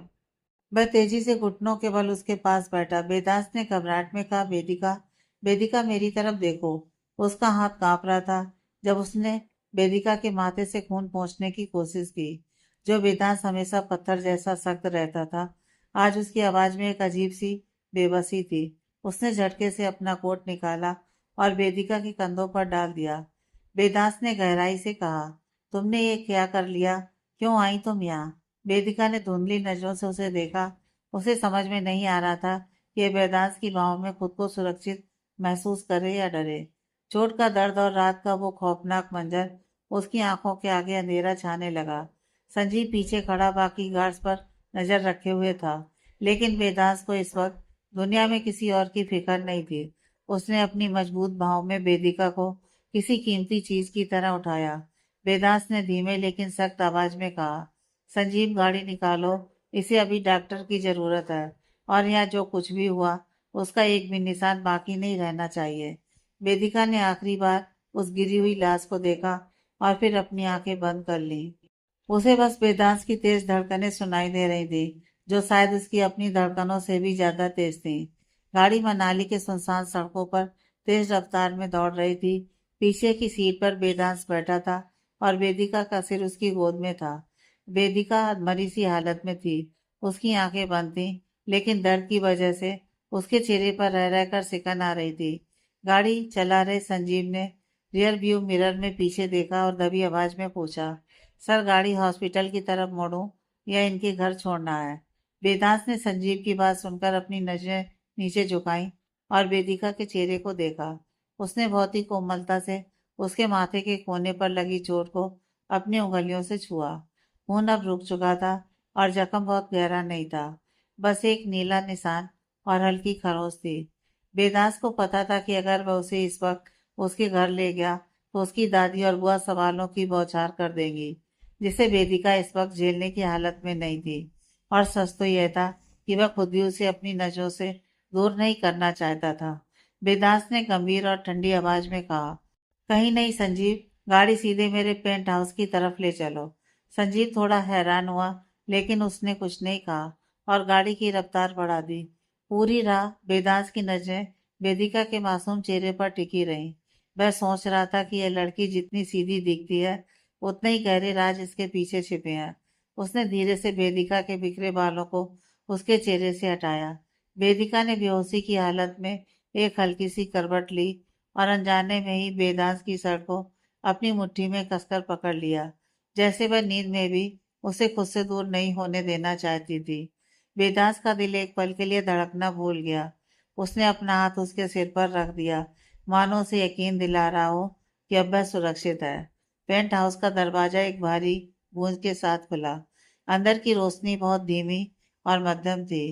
वह तेजी से घुटनों के बल उसके पास बैठा। बेदास ने घबराहट में कहा, वेदिका, वेदिका मेरी तरफ देखो। उसका हाथ कांप रहा था जब उसने वेदिका के माथे से खून पोंछने की कोशिश की। जो बेदास हमेशा पत्थर जैसा सख्त रहता था, आज उसकी आवाज में एक अजीब सी बेबसी थी। उसने झटके से अपना कोट निकाला और वेदिका के कंधों पर डाल दिया। बेदास ने गहराई से कहा, तुमने ये क्या कर लिया? क्यों आई तुम यहाँ? वेदिका ने धुंधली नजरों से उसे देखा। उसे समझ में नहीं आ रहा था कि ये वेदांत की बाहों में खुद को सुरक्षित महसूस करे या डरे। चोट का दर्द और रात का वो खौफनाक मंजर उसकी आंखों के आगे अंधेरा छाने लगा। संजीव पीछे खड़ा बाकी गार्ड्स पर नजर रखे हुए था, लेकिन वेदांत को इस वक्त दुनिया में किसी और की फिक्र नहीं थी। उसने अपनी मजबूत बाहों में वेदिका को किसी कीमती चीज की तरह उठाया। वेदांत ने धीमे लेकिन सख्त आवाज में कहा, संजीव, गाड़ी निकालो। इसे अभी डॉक्टर की जरूरत है और यहाँ जो कुछ भी हुआ उसका एक भी निशान बाकी नहीं रहना चाहिए। वेदिका ने आखिरी बार उस गिरी हुई लाश को देखा और फिर अपनी आंखें बंद कर ली। उसे बस वेदांत की तेज धड़कनें सुनाई दे रही थी, जो शायद उसकी अपनी धड़कनों से भी ज्यादा तेज थी। गाड़ी मनाली के सुनसान सड़कों पर तेज रफ्तार में दौड़ रही थी। पीछे की सीट पर वेदांत बैठा था और वेदिका का सिर उसकी गोद में था। वेदिका मरी सी हालत में थी। उसकी आंखें बंद थीं, लेकिन दर्द की वजह से उसके चेहरे पर रह रहकर सिकन आ रही थी। गाड़ी चला रहे संजीव ने रियर व्यू मिरर में पीछे देखा और दबी आवाज में पूछा, सर, गाड़ी हॉस्पिटल की तरफ मोड़ूं या इनके घर छोड़ना है? वेदांत ने संजीव की बात सुनकर अपनी नजरें नीचे झुकाई और वेदिका के चेहरे को देखा। उसने बहुत ही कोमलता से उसके माथे के कोने पर लगी चोट को अपनी उंगलियों से छुआ। खून अब रुक चुका था और जख्म बहुत गहरा नहीं था, बस एक नीला निशान और हल्की खरोंच थी। बेदास को पता था कि अगर वह उसे इस वक्त उसके घर ले गया तो उसकी दादी और बुआ सवालों की बौछार कर देंगी, जिसे वेदिका इस वक्त झेलने की हालत में नहीं थी। और सच तो यह था कि वह खुद भी उसे अपनी नजरों से दूर नहीं करना चाहता था। वेदांत ने गंभीर और ठंडी आवाज में कहा, कहीं नहीं संजीव, गाड़ी सीधे मेरे पेंट हाउस की तरफ ले चलो। संजीव थोड़ा हैरान हुआ, लेकिन उसने कुछ नहीं कहा और गाड़ी की रफ्तार बढ़ा दी। पूरी राह वेदांत की नजरें वेदिका के मासूम चेहरे पर टिकी रहीं। वह सोच रहा था कि यह लड़की जितनी सीधी दिखती है, उतने ही गहरे राज इसके पीछे छिपे हैं। उसने धीरे से वेदिका के बिखरे बालों को उसके चेहरे से हटाया। वेदिका ने बेहोशी की हालत में एक हल्की सी करवट ली और अनजाने में ही वेदांत की सर को अपनी मुट्ठी में कसकर पकड़ लिया, जैसे वह नींद में भी उसे खुद से दूर नहीं होने देना चाहती थी। वेदांत का दिल एक पल के लिए धड़कना भूल गया। उसने अपना हाथ उसके सिर पर रख दिया, मानो उसे यकीन दिला रहा हो कि अब वह सुरक्षित है। पेंट हाउस का दरवाजा एक भारी गूंज के साथ खुला। अंदर की रोशनी बहुत धीमी और मध्यम थी।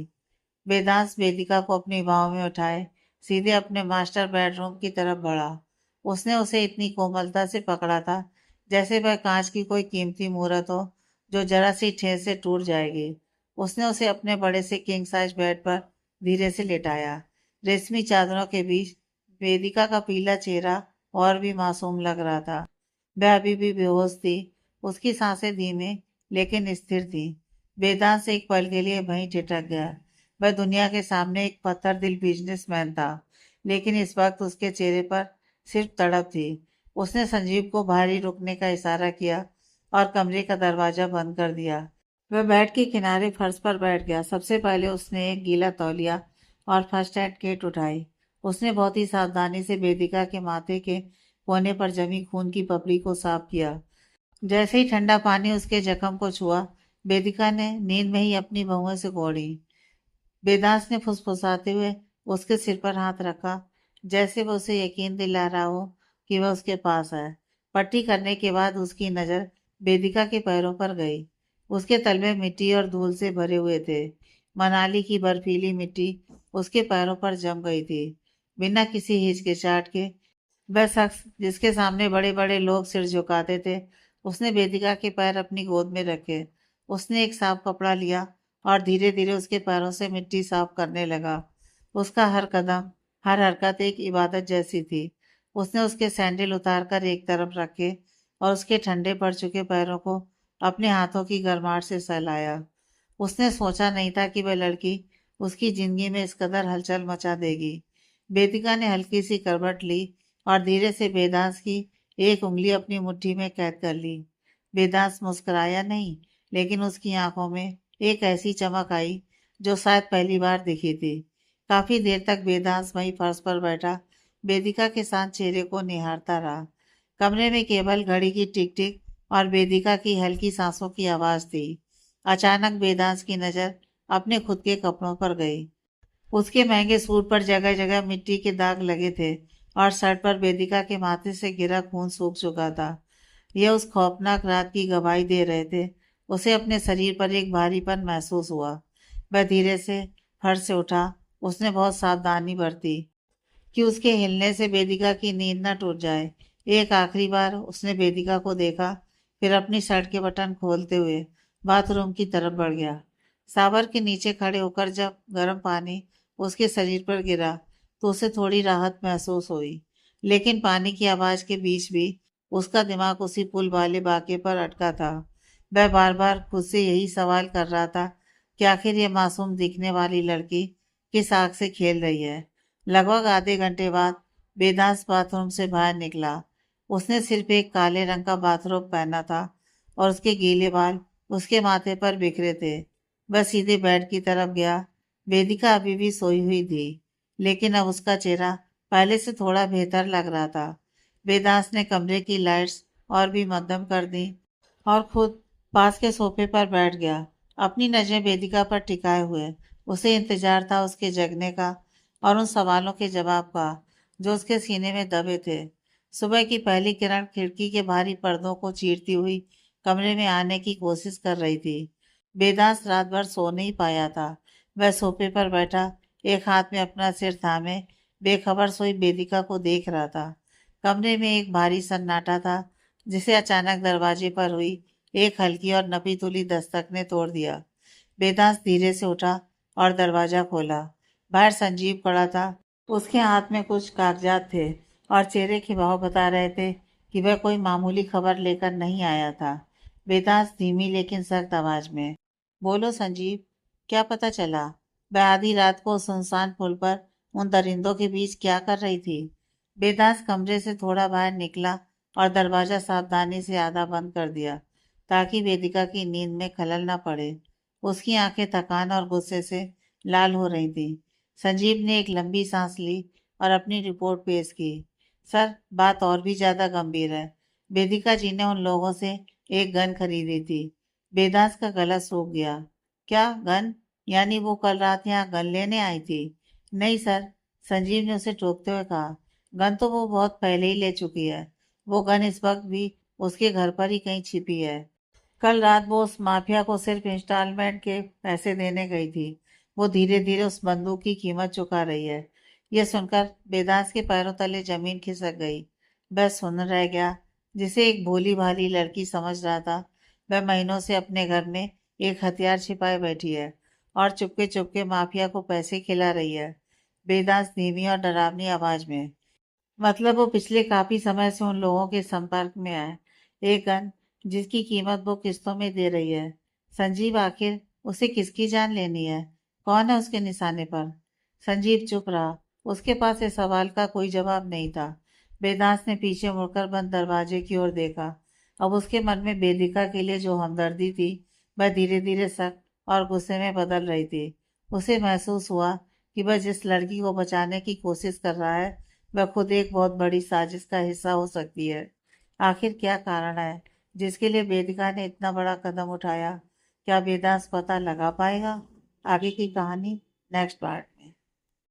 वेदांत वेदिका को अपनी बाहों में उठाए सीधे अपने मास्टर बेडरूम की तरफ बढ़ा। उसने उसे इतनी कोमलता से पकड़ा था, जैसे वह कांच की कोई कीमती मूर्त हो जो जरा सी ठेस से टूट जाएगी। उसने उसे अपने बड़े से किंग साइज बेड पर धीरे से लेटाया। रेशमी चादरों के बीच वेदिका का पीला चेहरा और भी मासूम लग रहा था। वह अभी भी बेहोश थी। उसकी सांसें धीमे लेकिन स्थिर थी। वेदांत से एक पल के लिए वहीं ठिठक गया। वह दुनिया के सामने एक पत्थर दिल बिजनेसमैन था, लेकिन इस वक्त उसके चेहरे पर सिर्फ तड़प थी। उसने संजीव को बाहर ही रुकने का इशारा किया और कमरे का दरवाजा बंद कर दिया। वह बेड के किनारे फर्श पर बैठ गया। सबसे पहले उसने एक गीला तौलिया और फर्स्ट एड किट उठाई। उसने बहुत ही सावधानी से वेदिका के माथे के कोने पर जमी खून की पपड़ी को साफ किया। जैसे ही ठंडा पानी उसके जख्म को छुआ, वेदिका ने नींद में ही अपनी भौहों से कोड़ी। वेदांत ने फुसफुसाते हुए उसके सिर पर हाथ रखा, जैसे वो उसे यकीन दिला रहा हो कि वह उसके पास है। पट्टी करने के बाद उसकी नज़र वेदिका के पैरों पर गई। उसके तलवे मिट्टी और धूल से भरे हुए थे। मनाली की बर्फीली मिट्टी उसके पैरों पर जम गई थी। बिना किसी हिचकिचाहट के वह शख्स जिसके सामने बड़े बड़े लोग सिर झुकाते थे, उसने वेदिका के पैर अपनी गोद में रखे। उसने एक साफ कपड़ा लिया और धीरे धीरे उसके पैरों से मिट्टी साफ करने लगा। उसका हर कदम, हर हरकत एक इबादत जैसी थी। उसने उसके सैंडल उतार कर एक तरफ रखे और उसके ठंडे पड़ चुके पैरों को अपने हाथों की गर्माहट से सहलाया। उसने सोचा नहीं था कि वह लड़की उसकी जिंदगी में इस कदर हलचल मचा देगी। वेदिका ने हल्की सी करवट ली और धीरे से वेदांत की एक उंगली अपनी मुट्ठी में कैद कर ली। वेदांत मुस्कुराया नहीं, लेकिन उसकी आंखों में एक ऐसी चमक आई जो शायद पहली बार दिखी थी। काफी देर तक वेदांत वहीं फर्श पर बैठा वेदिका के साथ चेहरे को निहारता रहा। कमरे में केवल घड़ी की टिक टिक और वेदिका की हल्की सांसों की आवाज थी। अचानक वेदांत की नजर अपने खुद के कपड़ों पर गई। उसके महंगे सूट पर जगह जगह मिट्टी के दाग लगे थे और शर्ट पर वेदिका के माथे से गिरा खून सूख चुका था। यह उस खौफनाक रात की गवाही दे रहे थे। उसे अपने शरीर पर एक भारीपन महसूस हुआ। वह धीरे से फर्श से उठा। उसने बहुत सावधानी बरती कि उसके हिलने से वेदिका की नींद न टूट जाए। एक आखिरी बार उसने वेदिका को देखा, फिर अपनी शर्ट के बटन खोलते हुए बाथरूम की तरफ बढ़ गया। सावर के नीचे खड़े होकर जब गर्म पानी उसके शरीर पर गिरा, तो उसे थोड़ी राहत महसूस हुई, लेकिन पानी की आवाज के बीच भी उसका दिमाग उसी पुल वाले बाके पर अटका था। वह बार बार खुद से यही सवाल कर रहा था कि आखिर ये मासूम दिखने वाली लड़की किस आग से खेल रही है। लगभग आधे घंटे बाद वेदांत बाथरूम से बाहर निकला। उसने सिर्फ एक काले रंग का बाथरोब पहना था और उसके गीले बाल उसके माथे पर बिखरे थे। वह सीधे बेड की तरफ गया। वेदिका अभी भी सोई हुई थी, लेकिन अब उसका चेहरा पहले से थोड़ा बेहतर लग रहा था। वेदांत ने कमरे की लाइट्स और भी मध्यम कर दी और खुद पास के सोफे पर बैठ गया, अपनी नजरें वेदिका पर टिकाए हुए। उसे इंतजार था उसके जगने का और उन सवालों के जवाब का जो उसके सीने में दबे थे। सुबह की पहली किरण खिड़की के भारी पर्दों को चीरती हुई कमरे में आने की कोशिश कर रही थी। वेदांत रात भर सो नहीं पाया था। वह सोफे पर बैठा एक हाथ में अपना सिर थामे बेखबर सोई वेदिका को देख रहा था। कमरे में एक भारी सन्नाटा था, जिसे अचानक दरवाजे पर हुई एक हल्की और नपी तुली दस्तक ने तोड़ दिया। वेदांत धीरे से उठा और दरवाजा खोला। बाहर संजीव खड़ा था। उसके हाथ में कुछ कागजात थे और चेहरे के भाव बता रहे थे कि वह कोई मामूली खबर लेकर नहीं आया था। वेदांत धीमी लेकिन सख्त आवाज में, बोलो संजीव, क्या पता चला? वह आधी रात को सुनसान पुल पर उन दरिंदों के बीच क्या कर रही थी? वेदांत कमरे से थोड़ा बाहर निकला और दरवाजा सावधानी से आधा बंद कर दिया ताकि वेदिका की नींद में खलल न पड़े। उसकी आंखें थकान और गुस्से से लाल हो रही थी। संजीव ने एक लंबी सांस ली और अपनी रिपोर्ट पेश की। सर, बात और भी ज्यादा गंभीर है। वेदिका जी ने उन लोगों से एक गन खरीदी थी। वेदांत का गला सूख गया। क्या गन? यानी वो कल रात यहाँ गन लेने आई थी? नहीं सर, संजीव ने उसे टोकते हुए कहा। गन तो वो बहुत पहले ही ले चुकी है। वो गन इस वक्त भी उसके घर पर ही कहीं छिपी है। कल रात वो उस माफिया को सिर्फ इंस्टॉलमेंट के पैसे देने गई थी। वो धीरे धीरे उस बंदूक की कीमत चुका रही है। यह सुनकर वेदांत के पैरों तले जमीन खिसक गई। वह सुन रह गया। जिसे एक भोली भाली लड़की समझ रहा था, वह महीनों से अपने घर में एक हथियार छिपाए बैठी है और चुपके चुपके माफिया को पैसे खिला रही है। वेदांत धीमी और डरावनी आवाज में, मतलब वो पिछले काफी समय से उन लोगों के संपर्क में है। एक गन जिसकी कीमत वो किस्तों में दे रही है। संजीव, आखिर उसे किसकी जान लेनी है? कौन है उसके निशाने पर? संजीव चुप रहा। उसके पास इस सवाल का कोई जवाब नहीं था। वेदांत ने पीछे मुड़कर बंद दरवाजे की ओर देखा। अब उसके मन में वेदिका के लिए जो हमदर्दी थी, वह धीरे धीरे सख्त और गुस्से में बदल रही थी। उसे महसूस हुआ कि वह जिस लड़की को बचाने की कोशिश कर रहा है, वह खुद एक बहुत बड़ी साजिश का हिस्सा हो सकती है। आखिर क्या कारण है जिसके लिए वेदिका ने इतना बड़ा कदम उठाया? क्या वेदांत पता लगा पाएगा? आगे की कहानी नेक्स्ट पार्ट।